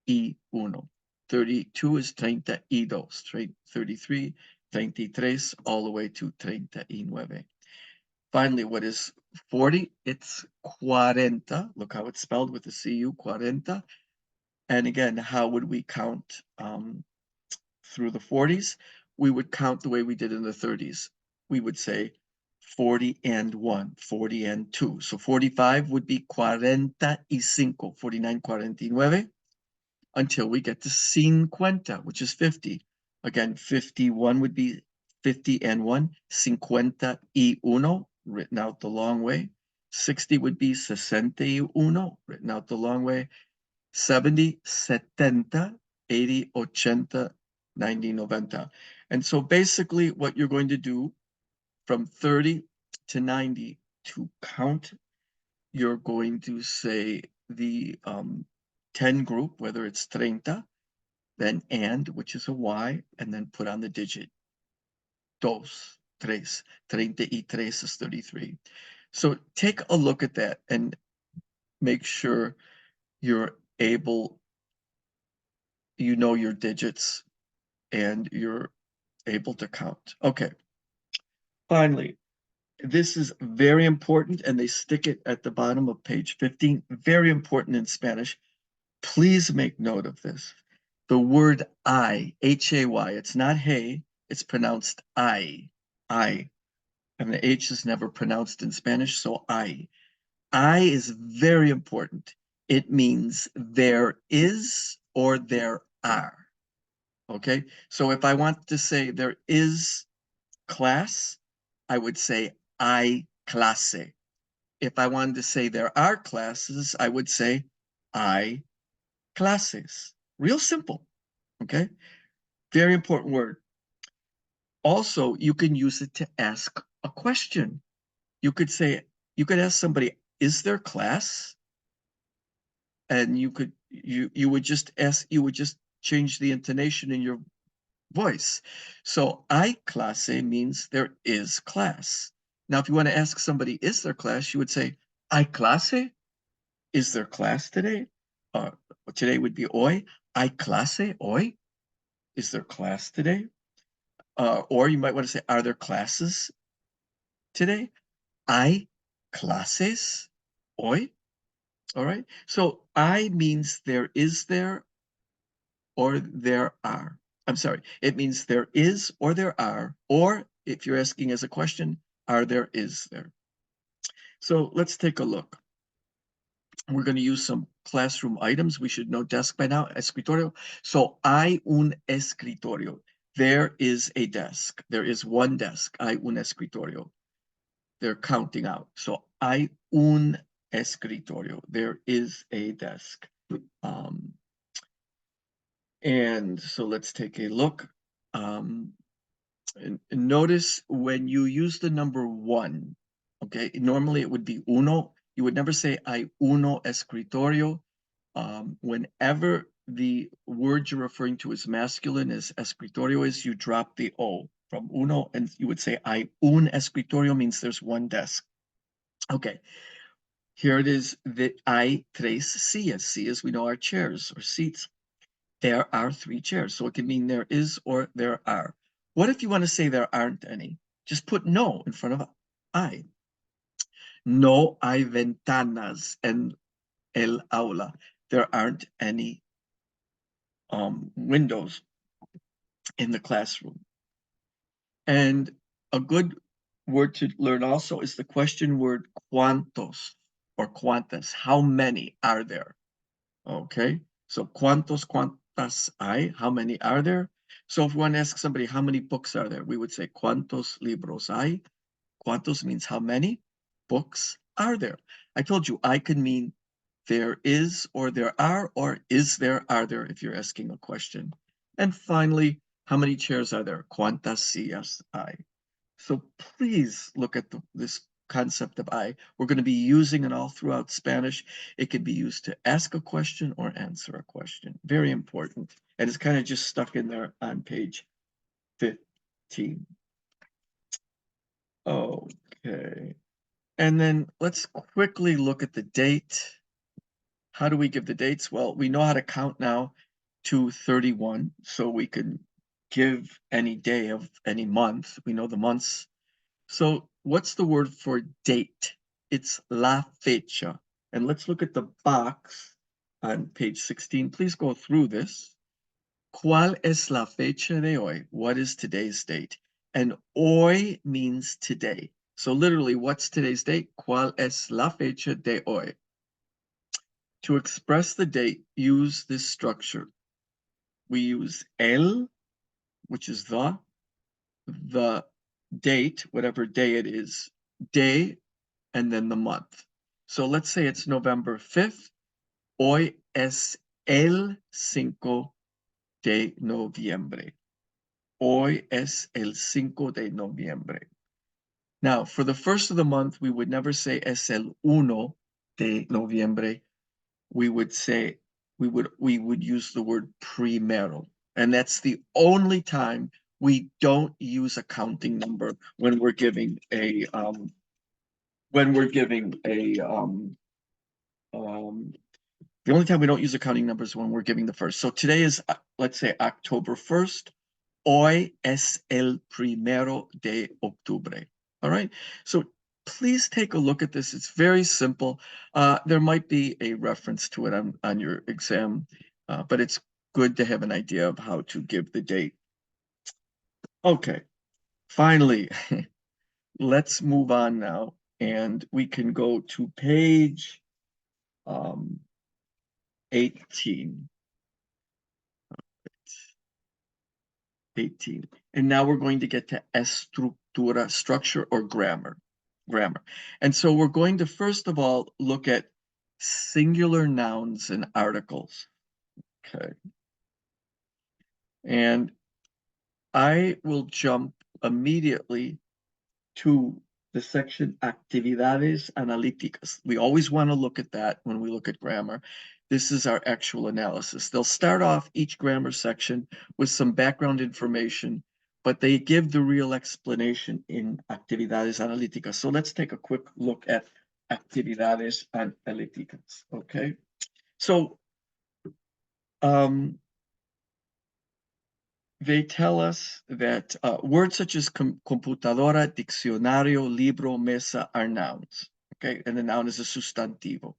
y 1. 32 is 32, 33, 33, all the way to 39. Finally, what is 40? It's 40. Look how it's spelled with the CU, 40. And again, how would we count through the 40s? We would count the way we did in the 30s. We would say 40 and 1, 40 and 2. So 45 would be 45, 49, 49, until we get to 50, which is 50. Again, 51 would be 50 and 1, 50 y 1, written out the long way. 60 would be 61, written out the long way. 70, 70, 80, 80, 90, 90. And so basically what you're going to do from 30 to 90 to count, you're going to say the 10 group, whether it's 30, then and, which is a Y, and then put on the digit. 2, 3, 33 is 33. So take a look at that and make sure you're able, you know your digits and you're able to count. Okay. Finally, this is very important, and they stick it at the bottom of page 15. Very important in Spanish. Please make note of this. The word I, H-A-Y, it's not hey, it's pronounced I. I. And the H is never pronounced in Spanish, so I. I is very important. It means there is or there are. Okay? So if I want to say there is class, I would say hay clase. If I wanted to say there are classes, I would say hay clases. Real simple, okay? Very important word. Also, you can use it to ask a question. You could ask somebody, is there class? And you would just change the intonation in your voice. So hay clase means there is class. Now, if you want to ask somebody, is there class? You would say, hay clase? Is there class today? Today would be hoy. Hay clase hoy? Is there class today? Or you might want to say, are there classes today? Hay clases hoy? All right. So I means there is there or there are. I'm sorry, it means there is or there are, or if you're asking as a question, are there, is there. So let's take a look. We're going to use some classroom items. We should know desk by now, escritorio. So hay un escritorio. There is a desk. There is one desk. Hay un escritorio. They're counting out. So hay un escritorio. There is a desk. And so let's take a look. And notice when you use the number one, okay, normally it would be uno. You would never say hay uno escritorio. Whenever the word you're referring to is masculine, as escritorio is, you drop the O from uno, and you would say hay un escritorio means there's one desk. Okay, here it is that hay tres sillas. Sillas, we know, are chairs or seats. There are three chairs, so it can mean there is or there are. What if you want to say there aren't any? Just put no in front of hay. No hay ventanas en el aula. There aren't any windows in the classroom. And a good word to learn also is the question word cuantos or cuantas. How many are there? Okay, so cuantos, cuantas hay, how many are there? So if one asks somebody how many books are there, we would say cuantos libros hay. Cuantos means how many books are there. I told you I could mean there is or there are, or is there, are there, if you're asking a question. And finally, how many chairs are there? Cuántas sillas hay. So please look at this concept of I. We're going to be using it all throughout Spanish. It can be used to ask a question or answer a question. Very important. And it's kind of just stuck in there on page 15. Okay. And then let's quickly look at the date. How do we give the dates? Well, we know how to count now to 31, so we can give any day of any month. We know the months. So what's the word for date? It's la fecha. And let's look at the box on page 16. Please go through this. ¿Cuál es la fecha de hoy? What is today's date? And hoy means today. So literally, what's today's date? ¿Cuál es la fecha de hoy? To express the date, use this structure. We use el, which is the date, whatever day it is, day, and then the month. So let's say it's November 5th. Hoy es el 5 de noviembre. Hoy es el 5 de noviembre. Now, for the first of the month, we would never say es el 1 de noviembre. We would say, we would use the word primero. And that's the only time we don't use a counting number when we're giving a the only time we don't use accounting numbers is when we're giving the first. So today is, let's say, October 1st. Hoy es el primero de octubre. All right. So please take a look at this. It's very simple. There might be a reference to it on your exam, but it's good to have an idea of how to give the date. Okay. Finally, let's move on now, and we can go to page 18. 18. And now we're going to get to estructura, structure or grammar. And so we're going to first of all look at singular nouns and articles. Okay. And I will jump immediately to the section actividades analíticas. We always want to look at that when we look at grammar. This is our actual analysis. They'll start off each grammar section with some background information, but they give the real explanation in actividades analíticas. So let's take a quick look at actividades analíticas, okay? So they tell us that words such as computadora, diccionario, libro, mesa are nouns, okay? And the noun is a sustantivo.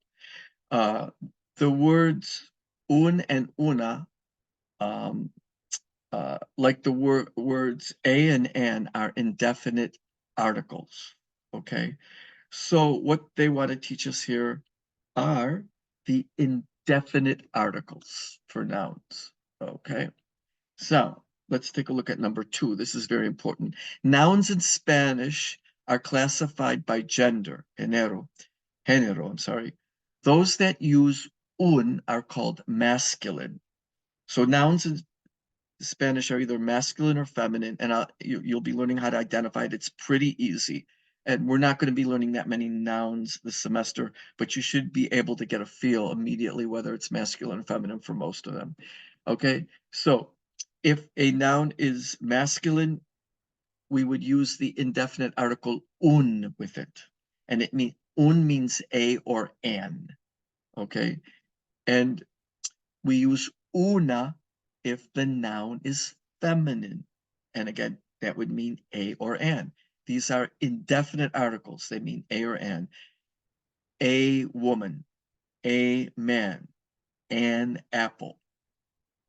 The words un and una like the words a and an are indefinite articles, okay? So what they want to teach us here are the indefinite articles for nouns, okay? So let's take a look at number 2. This is very important. Nouns in Spanish are classified by gender, género, I'm sorry. Those that use un are called masculine. So nouns in Spanish are either masculine or feminine, and you'll be learning how to identify it. It's pretty easy. And we're not going to be learning that many nouns this semester, but you should be able to get a feel immediately whether it's masculine or feminine for most of them. Okay, so if a noun is masculine, we would use the indefinite article un with it. And un means a or an. Okay, and we use una if the noun is feminine. And again, that would mean a or an. These are indefinite articles. They mean a or an. A woman, a man, an apple.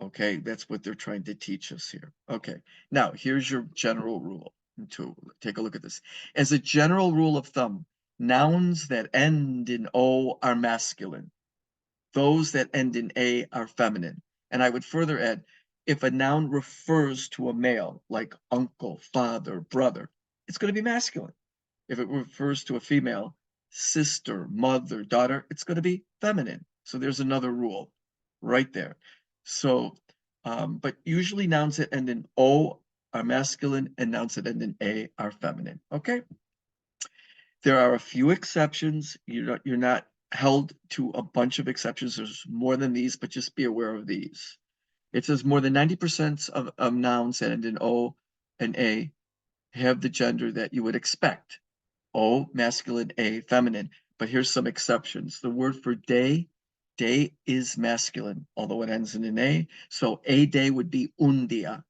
Okay, that's what they're trying to teach us here. Okay, now here's your general rule. To take a look at this. As a general rule of thumb, nouns that end in O are masculine. Those that end in A are feminine. And I would further add, if a noun refers to a male, like uncle, father, brother, it's going to be masculine. If it refers to a female, sister, mother, daughter, it's going to be feminine. So there's another rule right there. So, but usually nouns that end in O are masculine and nouns that end in A are feminine. Okay. There are a few exceptions. You're not held to a bunch of exceptions. There's more than these, but just be aware of these. It says more than 90% of nouns that end in O and A have the gender that you would expect. O, masculine, A, feminine. But here's some exceptions. The word for day is masculine, although it ends in an A. So a day would be un día.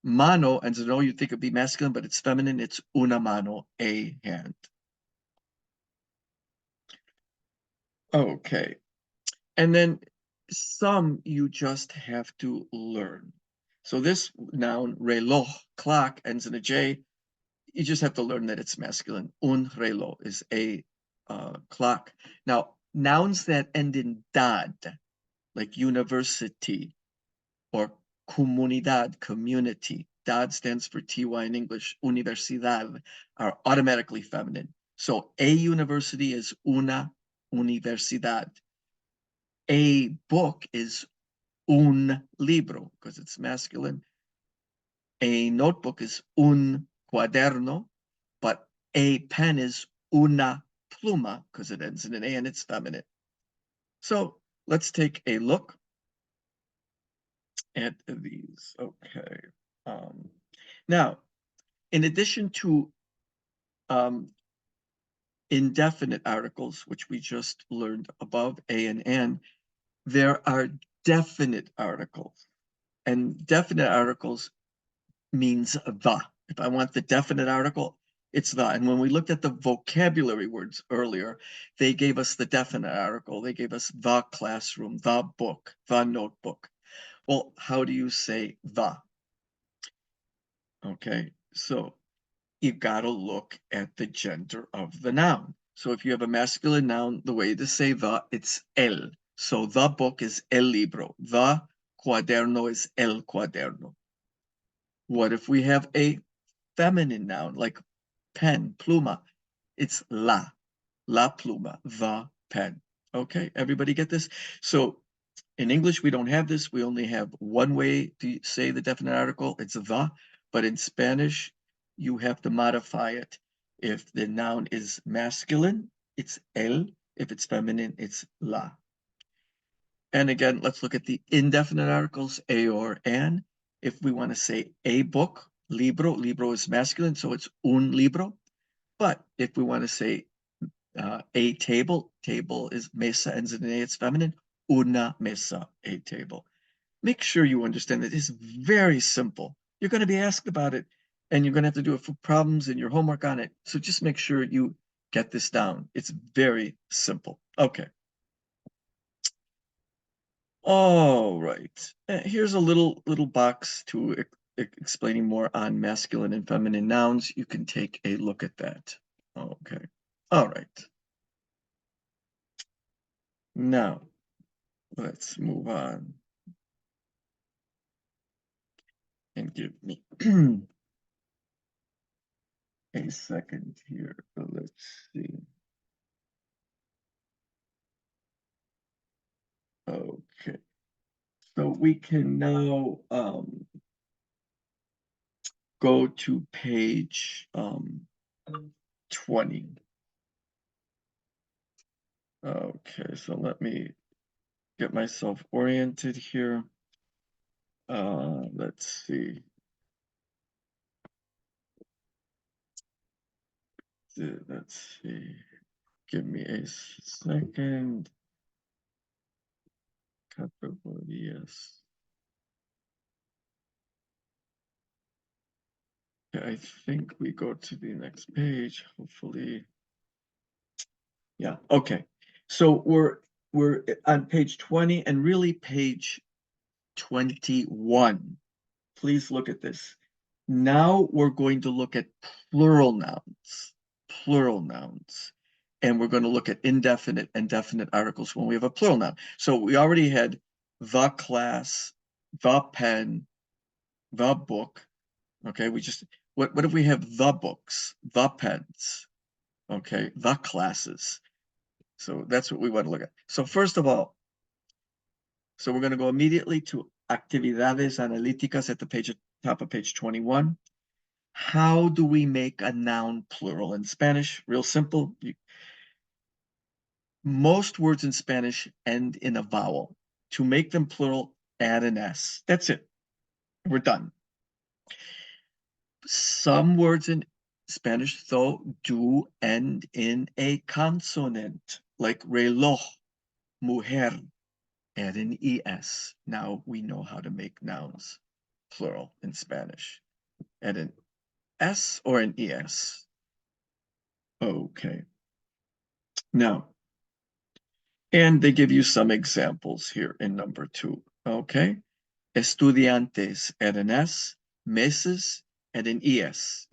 Mano ends in O, you'd think it'd be masculine, but it's feminine. It's una mano, a hand. Okay. And then some you just have to learn. So this noun, reloj, clock, ends in a J. You just have to learn that it's masculine. Un reloj is a clock. Now, nouns that end in dad, like university or comunidad, community. Dad stands for TY in English. Universidad are automatically feminine. So a university is una universidad. A book is un libro because it's masculine. A notebook is un cuaderno, but a pen is una pluma because it ends in an A and it's feminine. So let's take a look at these. Okay. Now, in addition to indefinite articles, which we just learned above, A and N, there are definite articles. And definite articles means the. If I want the definite article, it's the. And when we looked at the vocabulary words earlier, they gave us the definite article. They gave us the classroom, the book, the notebook. Well, how do you say the? Okay, so you got to look at the gender of the noun. So if you have a masculine noun, the way to say the, it's el. So the book is el libro. The cuaderno is el cuaderno. What if we have a feminine noun like pen, pluma? It's la pluma, the pen. Okay, everybody get this? So in English, we don't have this. We only have one way to say the definite article. It's the, but in Spanish, you have to modify it. If the noun is masculine, it's el. If it's feminine, it's la. And again, let's look at the indefinite articles, a or an. If we want to say a book, libro is masculine, so it's un libro. But if we want to say a table is mesa, ends in an A, it's feminine, una mesa, a table. Make sure you understand that it's very simple. You're going to be asked about it, and you're going to have to do it for problems and your homework on it. So just make sure you get this down. It's very simple. Okay. All right. Here's a little box to explaining more on masculine and feminine nouns. You can take a look at that. Okay. All right. Now, let's move on and give me a second here. Let's see. Okay. So we can now go to page 20. Okay, so let me get myself oriented here. Let's see. Let's see. Give me a second. Categorías. Yeah, I think we go to the next page, hopefully. Yeah, okay. So we're on page 20 and really page 21. Please look at this. Now we're going to look at plural nouns, and we're going to look at indefinite and definite articles when we have a plural noun. So we already had the class, the pen, the book. Okay, what if we have the books, the pens, okay, the classes. So that's what we want to look at. So first of all, so we're going to go immediately to actividades analíticas at the top of page 21. How do we make a noun plural in Spanish? Real simple. Most words in Spanish end in a vowel. To make them plural, add an S. That's it. We're done. Some words in Spanish, though, do end in a consonant, like reloj, mujer, add an ES. Now we know how to make nouns plural in Spanish. Add an S or an ES. Okay. Now, and they give you some examples here in number 2. Okay. Estudiantes, add an S. Meses, add an ES.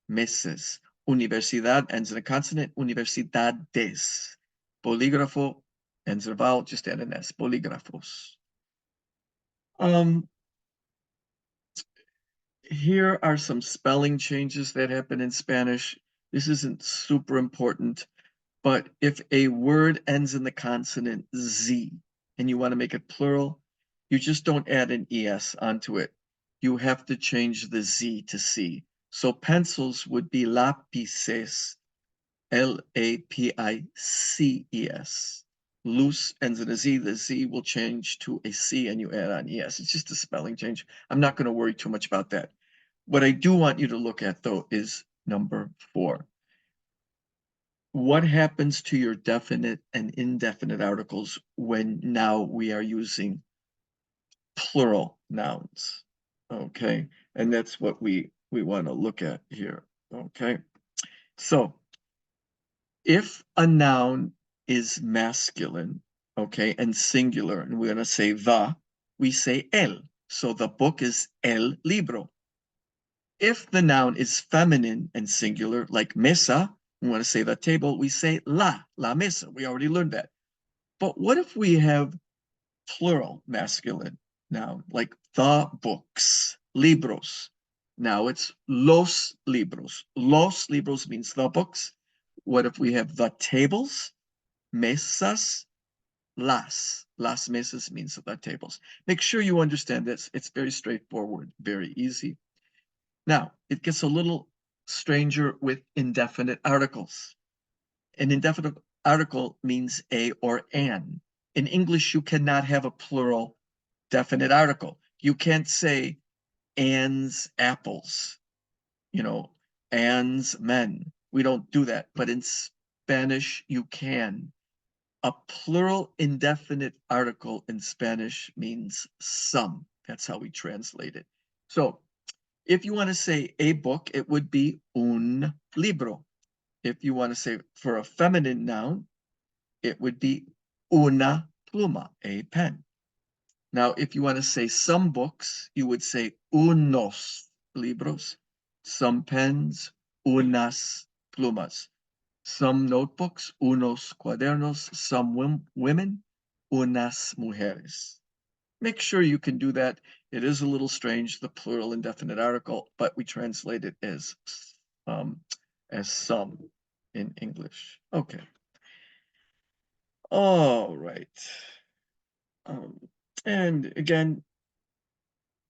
Meses. Universidad ends in a consonant. Universidades. Polígrafo ends in a vowel. Just add an S. Polígrafos. Here are some spelling changes that happen in Spanish. This isn't super important, but if a word ends in the consonant Z and you want to make it plural, you just don't add an ES onto it. You have to change the Z to C. So pencils would be lápices, LAPICES. Luz ends in a Z, the Z will change to a C and you add on ES. It's just a spelling change. I'm not going to worry too much about that. What I do want you to look at, though, is number 4. What happens to your definite and indefinite articles when now we are using plural nouns? Okay, and that's what we want to look at here. Okay, so if a noun is masculine, okay, and singular, and we're going to say the, we say el. So the book is el libro. If the noun is feminine and singular, like mesa, we want to say the table, we say la mesa. We already learned that. But what if we have plural masculine noun, like the books, libros? Now it's los libros. Los libros means the books. What if we have the tables, mesas, las mesas means the tables. Make sure you understand this. It's very straightforward, very easy. Now, it gets a little stranger with indefinite articles. An indefinite article means a or an. In English, you cannot have a plural definite article. You can't say Anne's apples, Anne's men. We don't do that. But in Spanish, you can. A plural indefinite article in Spanish means some. That's how we translate it. So if you want to say a book, it would be un libro. If you want to say for a feminine noun, it would be una pluma, a pen. Now, if you want to say some books, you would say unos libros, some pens, unas plumas, some notebooks, unos cuadernos, some women, unas mujeres. Make sure you can do that. It is a little strange, the plural indefinite article, but we translate it as some in English. Okay. All right. And again,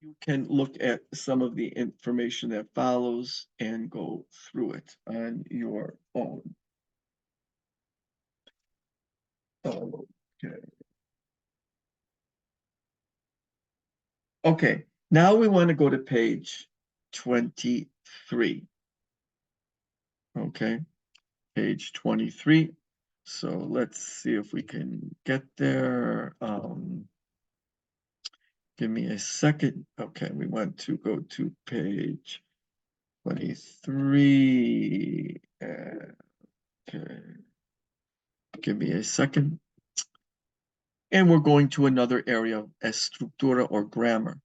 you can look at some of the information that follows and go through it on your own. Okay. Okay, now we want to go to page 23. Okay, page 23. So let's see if we can get there. Give me a second. Okay, we want to go to page 23. Okay, give me a second. And we're going to another area of estructura or grammar.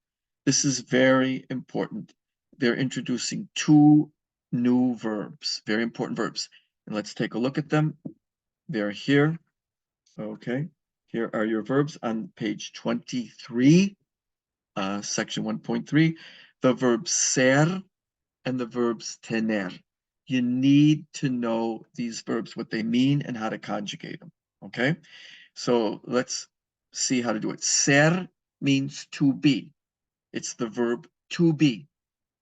This is very important. They're introducing two new verbs, very important verbs. And let's take a look at them. They're here. Okay, here are your verbs on page 23, section 1.3. The verb ser and the verbs tener. You need to know these verbs, what they mean and how to conjugate them. Okay, so let's see how to do it. Ser means to be. It's the verb to be.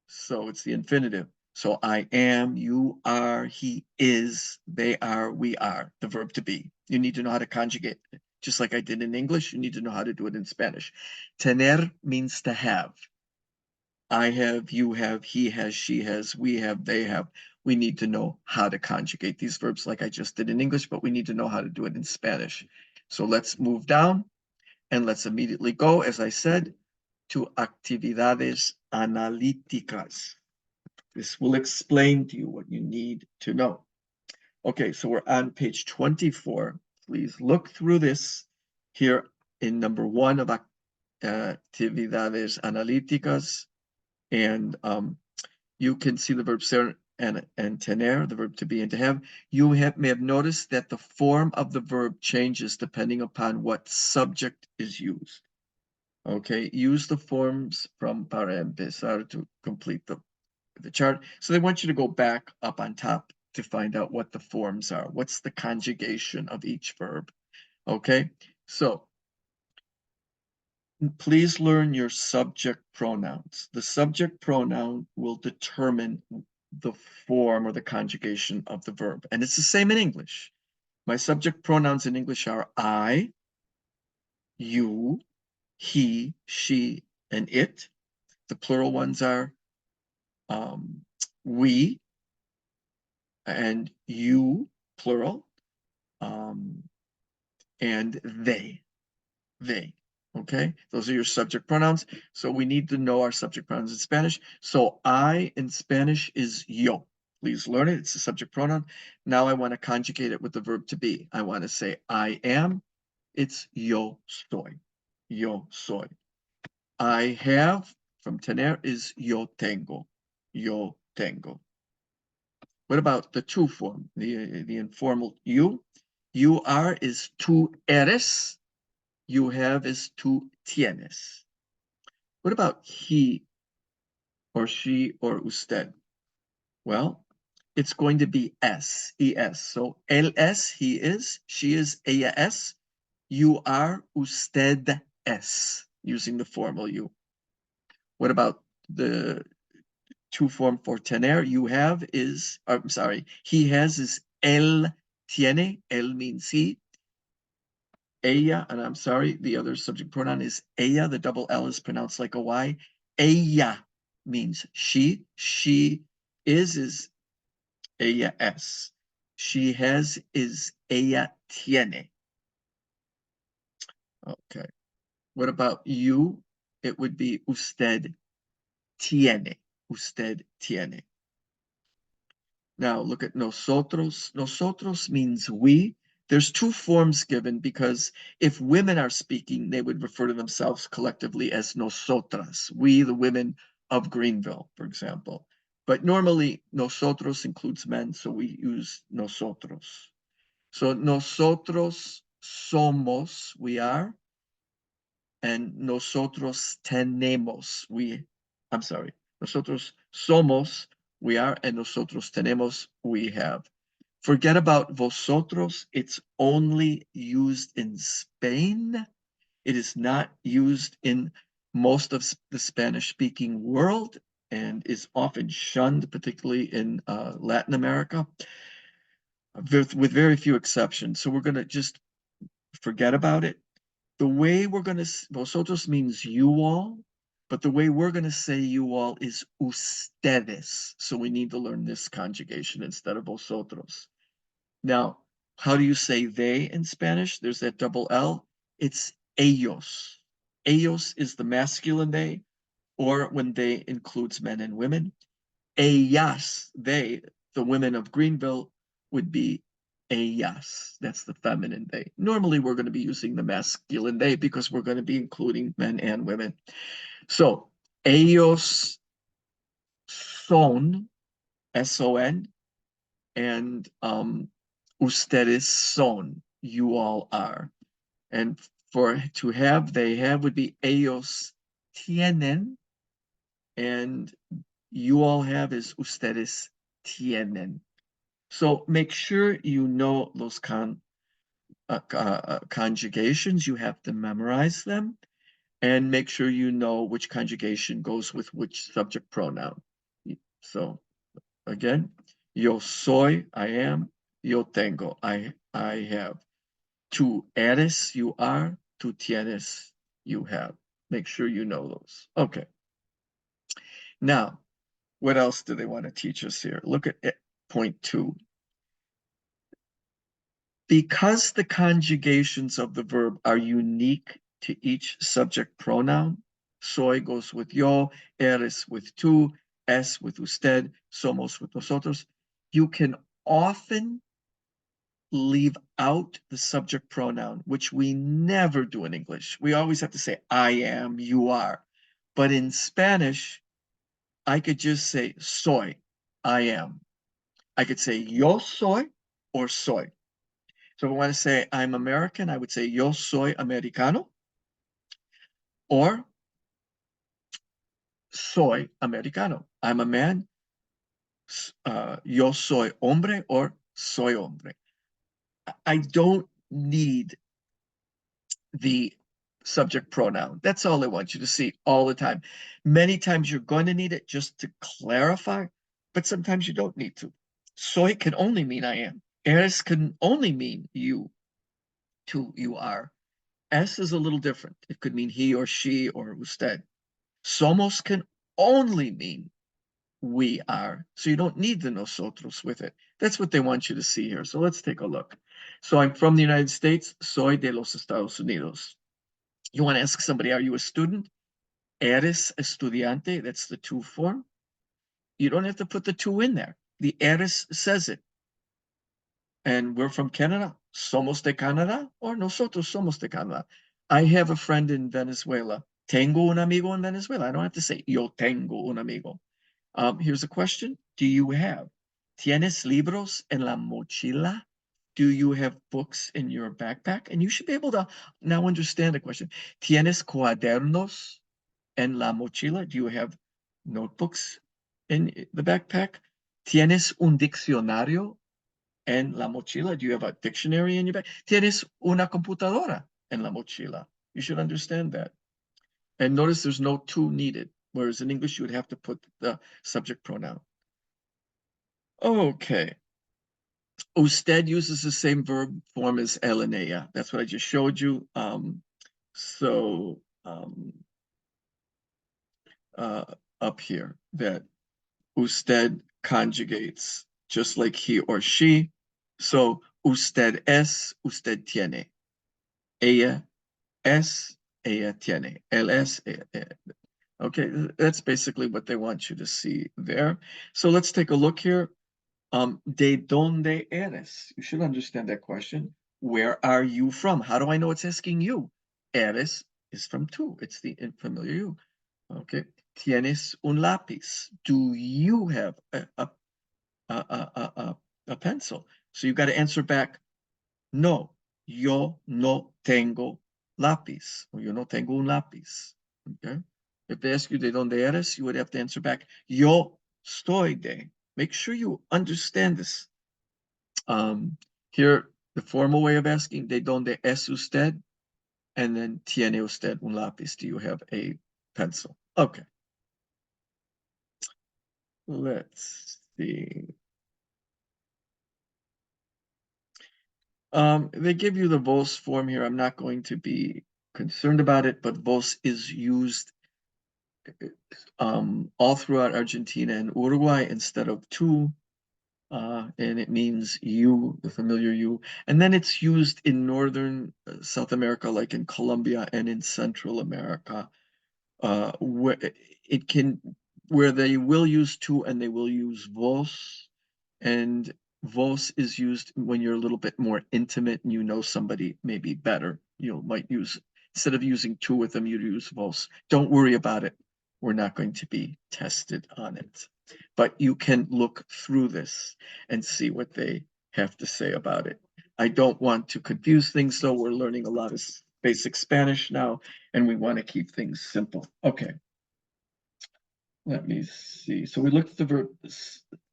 So it's the infinitive. So I am, you are, he is, they are, we are, the verb to be. You need to know how to conjugate it. Just like I did in English, you need to know how to do it in Spanish. Tener means to have. I have, you have, he has, she has, we have, they have. We need to know how to conjugate these verbs like I just did in English, but we need to know how to do it in Spanish. So let's move down and let's immediately go, as I said, to actividades analíticas. This will explain to you what you need to know. Okay, so we're on page 24. Please look through this here in number 1 of actividades analíticas. And you can see the verb ser and tener, the verb to be and to have. You may have noticed that the form of the verb changes depending upon what subject is used. Okay, use the forms from para empezar to complete the chart. So they want you to go back up on top to find out what the forms are. What's the conjugation of each verb? Okay, so please learn your subject pronouns. The subject pronoun will determine the form or the conjugation of the verb. And it's the same in English. My subject pronouns in English are I, you, he, she, and it. The plural ones are we and you, plural, and they. Okay, those are your subject pronouns. So we need to know our subject pronouns in Spanish. So I in Spanish is yo. Please learn it. It's a subject pronoun. Now I want to conjugate it with the verb to be. I want to say I am. It's yo soy. Yo soy. I have from tener is yo tengo. Yo tengo. What about the to form, the informal you? You are is tú eres. You have is tú tienes. What about he or she or usted? Well, it's going to be es, es. So él es, he is, she is, ella es, you are, usted es, using the formal you. What about the to form for tener? You have is, I'm sorry, he has is él tiene, él means he. Ella, and I'm sorry, the other subject pronoun is ella. The double L is pronounced like a Y. Ella means she. She is ella es. She has is ella tiene. Okay. What about you? It would be usted tiene. Usted tiene. Now look at nosotros. Nosotros means we. There's two forms given because if women are speaking, they would refer to themselves collectively as nosotras, we, the women of Greenville, for example. But normally, nosotros includes men, so we use nosotros. So nosotros somos, we are, and nosotros tenemos, I'm sorry, nosotros somos, we are, and nosotros tenemos, we have. Forget about vosotros. It's only used in Spain. It is not used in most of the Spanish-speaking world and is often shunned, particularly in Latin America, with very few exceptions. So we're going to just forget about it. The way we're going to, vosotros means you all, but the way we're going to say you all is ustedes. So we need to learn this conjugation instead of vosotros. Now, how do you say they in Spanish? There's that double L. It's ellos. Ellos is the masculine they, or when they includes men and women. Ellas, they, the women of Greenville, would be ellas. That's the feminine they. Normally, we're going to be using the masculine they because we're going to be including men and women. So, ellos son, S-O-N, and ustedes son, you all are. And for to have, they have would be ellos tienen, and you all have is ustedes tienen. So make sure you know those conjugations. You have to memorize them, and make sure you know which conjugation goes with which subject pronoun. So again, yo soy, I am. Yo tengo, I have. Tú eres, you are. Tú tienes, you have. Make sure you know those. Okay. Now, what else do they want to teach us here? Look at point 2. Because the conjugations of the verb are unique to each subject pronoun, soy goes with yo, eres with tú, es with usted, somos with nosotros, you can often leave out the subject pronoun, which we never do in English. We always have to say, I am, you are. But in Spanish, I could just say soy, I am. I could say yo soy or soy. So if I want to say I'm American, I would say yo soy americano or soy americano. I'm a man, yo soy hombre or soy hombre. I don't need the subject pronoun. That's all I want you to see all the time. Many times you're going to need it just to clarify, but sometimes you don't need to. Soy can only mean I am. Eres can only mean you, tú, you are. Es is a little different. It could mean he or she or usted. Somos can only mean we are. So you don't need the nosotros with it. That's what they want you to see here. So let's take a look. So I'm from the United States. Soy de los Estados Unidos. You want to ask somebody, are you a student? Eres estudiante, that's the to form. You don't have to put the to in there. The eres says it. And we're from Canada. Somos de Canadá, or nosotros somos de Canadá. I have a friend in Venezuela. Tengo un amigo en Venezuela. I don't have to say yo tengo un amigo. Here's a question. Do you have? ¿Tienes libros en la mochila? Do you have books in your backpack? And you should be able to now understand the question. ¿Tienes cuadernos en la mochila? Do you have notebooks in the backpack? ¿Tienes un diccionario en la mochila? Do you have a dictionary in your bag? ¿Tienes una computadora en la mochila? You should understand that. And notice there's no to needed, whereas in English you would have to put the subject pronoun. Okay. Usted uses the same verb form as él and ella. That's what I just showed you. Up here, that usted conjugates just like he or she. So usted es, usted tiene. Ella es, ella tiene. Él es, ella. Okay, that's basically what they want you to see there. So let's take a look here. ¿De dónde eres? You should understand that question. Where are you from? How do I know it's asking you? Eres is from tú. It's the familiar you. Okay. Tienes un lápiz. Do you have a pencil? So you got to answer back, no, yo no tengo lápiz. Or yo no tengo un lápiz. Okay. If they ask you de dónde eres, you would have to answer back, yo estoy de. Make sure you understand this. Here, the formal way of asking, de dónde es usted? And then, ¿tiene usted un lápiz? Do you have a pencil? Okay. Let's see. They give you the vos form here. I'm not going to be concerned about it, but vos is used all throughout Argentina and Uruguay instead of tú. And it means you, the familiar you. And then it's used in northern South America, like in Colombia and in Central America, where it can, where they will use tú and they will use vos. And vos is used when you're a little bit more intimate and you know somebody maybe better. You might use, instead of using tú with them, you'd use vos. Don't worry about it. We're not going to be tested on it. But you can look through this and see what they have to say about it. I don't want to confuse things, though. We're learning a lot of basic Spanish now, and we want to keep things simple. Okay. Let me see. So we looked at the verb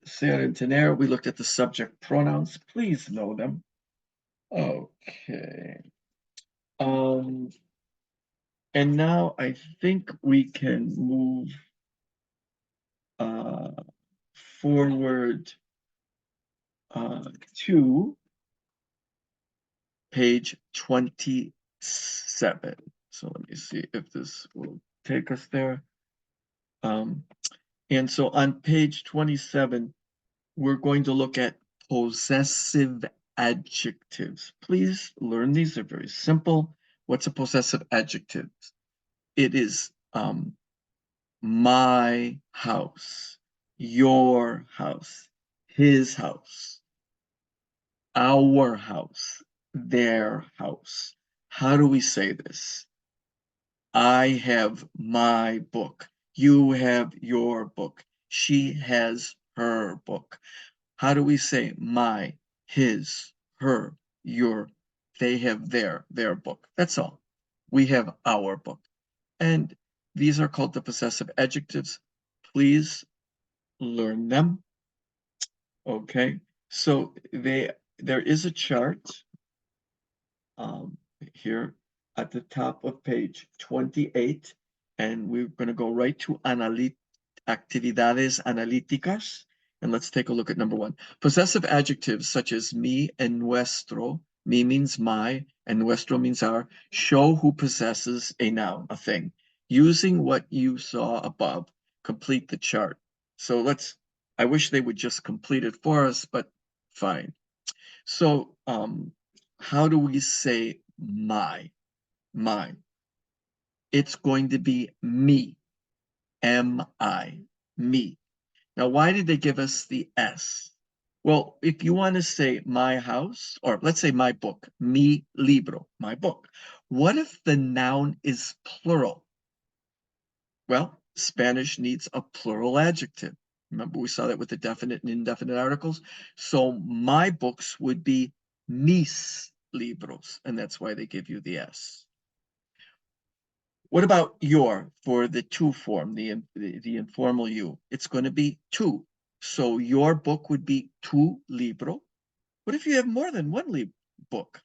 ser and tener. We looked at the subject pronouns. Please know them. Okay. And now I think we can move forward to page 27. So let me see if this will take us there. And so on page 27, we're going to look at possessive adjectives. Please learn these. They're very simple. What's a possessive adjective? It is my house, your house, his house, our house, their house. How do we say this? I have my book. You have your book. She has her book. How do we say my, his, her, your? They have their book. That's all. We have our book. And these are called the possessive adjectives. Please learn them. Okay. So there is a chart here at the top of page 28, and we're going to go right to actividades analíticas. And let's take a look at number one. Possessive adjectives such as mi and nuestro, mi means my, and nuestro means our, show who possesses a noun, a thing. Using what you saw above, complete the chart. So I wish they would just complete it for us, but fine. So how do we say my? It's going to be me, M-I, me. Now, why did they give us the S? Well, if you want to say my house, or let's say my book, mi libro, my book, what if the noun is plural? Well, Spanish needs a plural adjective. Remember, we saw that with the definite and indefinite articles. So my books would be mis libros, and that's why they give you the S. What about your for the tú form, the informal you? It's going to be tú. So your book would be tu libro. What if you have more than one book?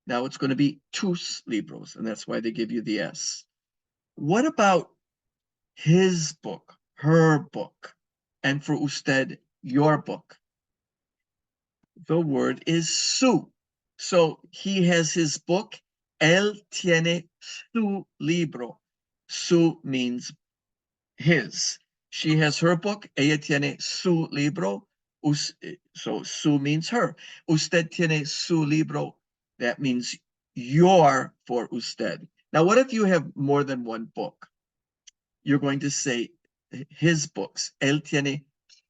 Now it's going to be tus libros, and that's why they give you the S. What about his book, her book, and for usted, your book? The word is su. So he has his book. Él tiene su libro. Su means his. She has her book. Ella tiene su libro. So su means her. Usted tiene su libro. That means your for usted. Now, what if you have more than one book? You're going to say his books. Él tiene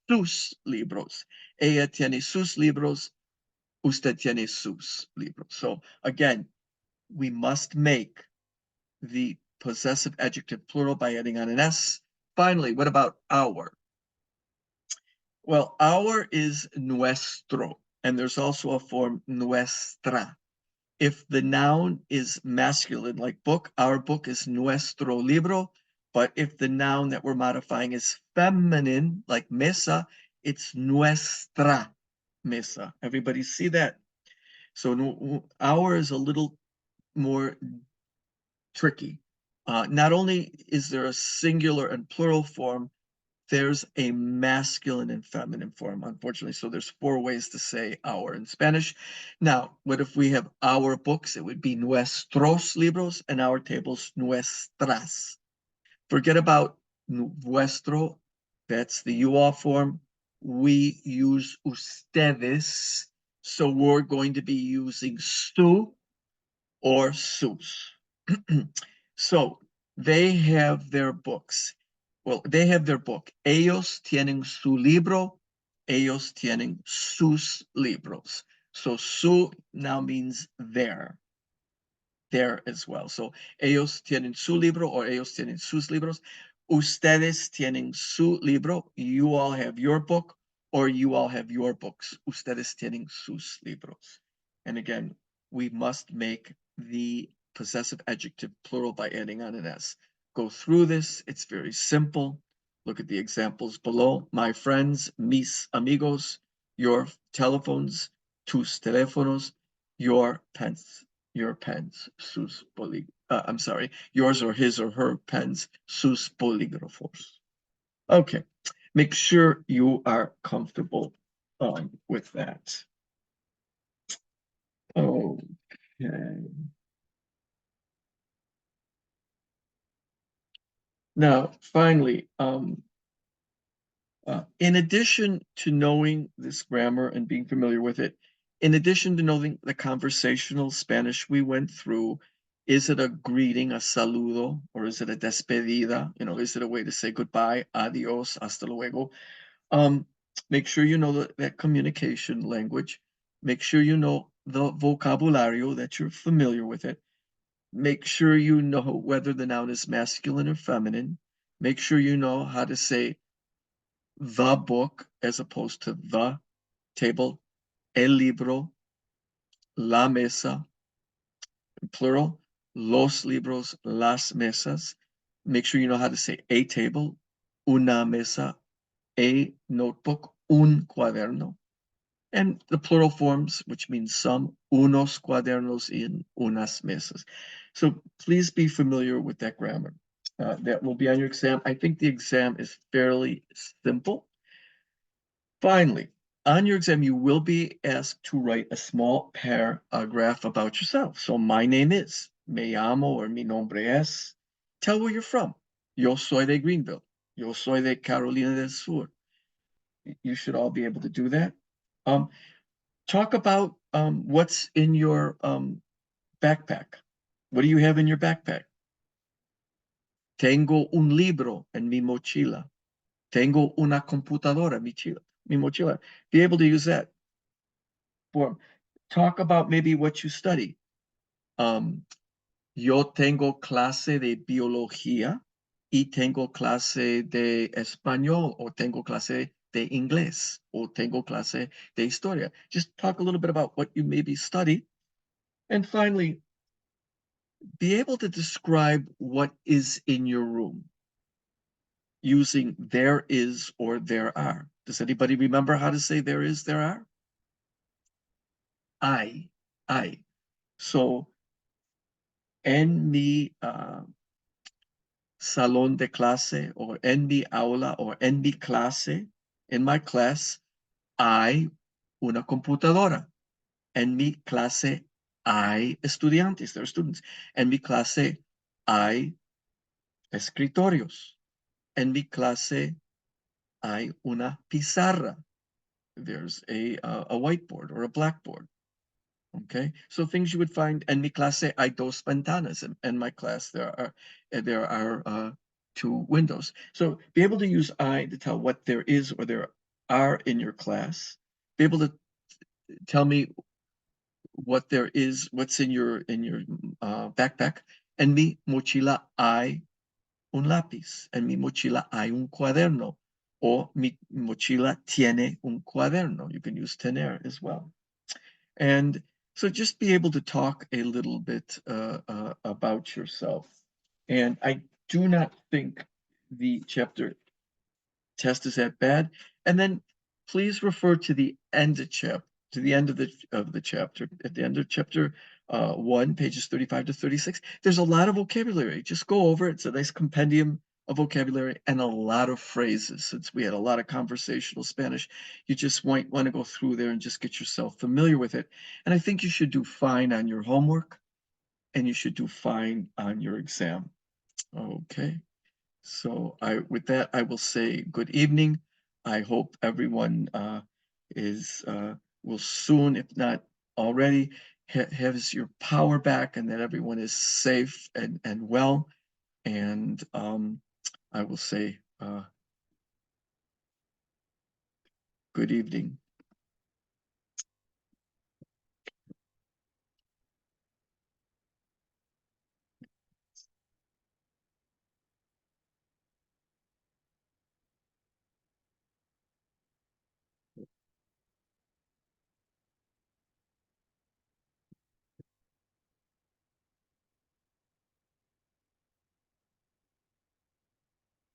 sus libros. Ella tiene sus libros. Usted tiene sus libros. So again, we must make the possessive adjective plural by adding on an S. Finally, what about our? Well, our is nuestro, and there's also a form nuestra. If the noun is masculine, like book, our book is nuestro libro. But if the noun that we're modifying is feminine, like mesa, it's nuestra mesa. Everybody see that? So our is a little more tricky. Not only is there a singular and plural form, there's a masculine and feminine form, unfortunately. So there's 4 ways to say our in Spanish. Now, what if we have our books? It would be nuestros libros, and our tables, nuestras. Forget about vuestro. That's the you all form. We use ustedes. So we're going to be using su or sus. So they have their books. Well, they have their book. Ellos tienen su libro. Ellos tienen sus libros. So su now means their, there as well. So ellos tienen su libro or ellos tienen sus libros. Ustedes tienen su libro. You all have your book or you all have your books. Ustedes tienen sus libros. And again, we must make the possessive adjective plural by adding on an S. Go through this. It's very simple. Look at the examples below. My friends, mis amigos, your telephones, tus teléfonos, your pens, sus I'm sorry, yours or his or her pens, sus bolígrafos. Okay, make sure you are comfortable with that. Okay. Now, finally, in addition to knowing this grammar and being familiar with it, in addition to knowing the conversational Spanish we went through, is it a greeting, a saludo, or is it a despedida? You know, is it a way to say goodbye, adios, hasta luego? Make sure you know that communication language. Make sure you know the vocabulario, that you're familiar with it. Make sure you know whether the noun is masculine or feminine. Make sure you know how to say the book as opposed to the table, el libro, la mesa, plural, los libros, las mesas. Make sure you know how to say a table, una mesa, a notebook, un cuaderno. And the plural forms, which means some, unos cuadernos y unas mesas. So please be familiar with that grammar. That will be on your exam. I think the exam is fairly simple. Finally, on your exam, you will be asked to write a small paragraph about yourself. So my name is, me llamo or mi nombre es. Tell where you're from. Yo soy de Greenville. Yo soy de Carolina del Sur. You should all be able to do that. Talk about what's in your backpack. What do you have in your backpack? Tengo un libro en mi mochila. Tengo una computadora en mi mochila. Be able to use that form. Talk about maybe what you study. Yo tengo clase de biología y tengo clase de español o tengo clase de inglés o tengo clase de historia. Just talk a little bit about what you maybe study. And finally, be able to describe what is in your room using there is or there are. Does anybody remember how to say there is, there are? I. So en mi salón de clase or en mi aula or en mi clase, in my class, hay una computadora. En mi clase hay estudiantes, there are students. En mi clase hay escritorios. En mi clase hay una pizarra. There's a whiteboard or a blackboard. Okay, so things you would find. En mi clase hay dos ventanas. In my class, there are 2 windows. So be able to use I to tell what there is or there are in your class. Be able to tell me what there is, what's in your backpack. En mi mochila hay un lápiz. En mi mochila hay un cuaderno. O mi mochila tiene un cuaderno. You can use tener as well. And so just be able to talk a little bit about yourself. And I do not think the chapter test is that bad. And then please refer to the end of the chapter. At the end of chapter 1, pages 35 to 36, there's a lot of vocabulary. Just go over it. It's a nice compendium of vocabulary and a lot of phrases. Since we had a lot of conversational Spanish, you just might want to go through there and just get yourself familiar with it. And I think you should do fine on your homework and you should do fine on your exam. Okay. So with that, I will say good evening. I hope everyone is will soon, if not already, has your power back, and that everyone is safe and well. And I will say good evening.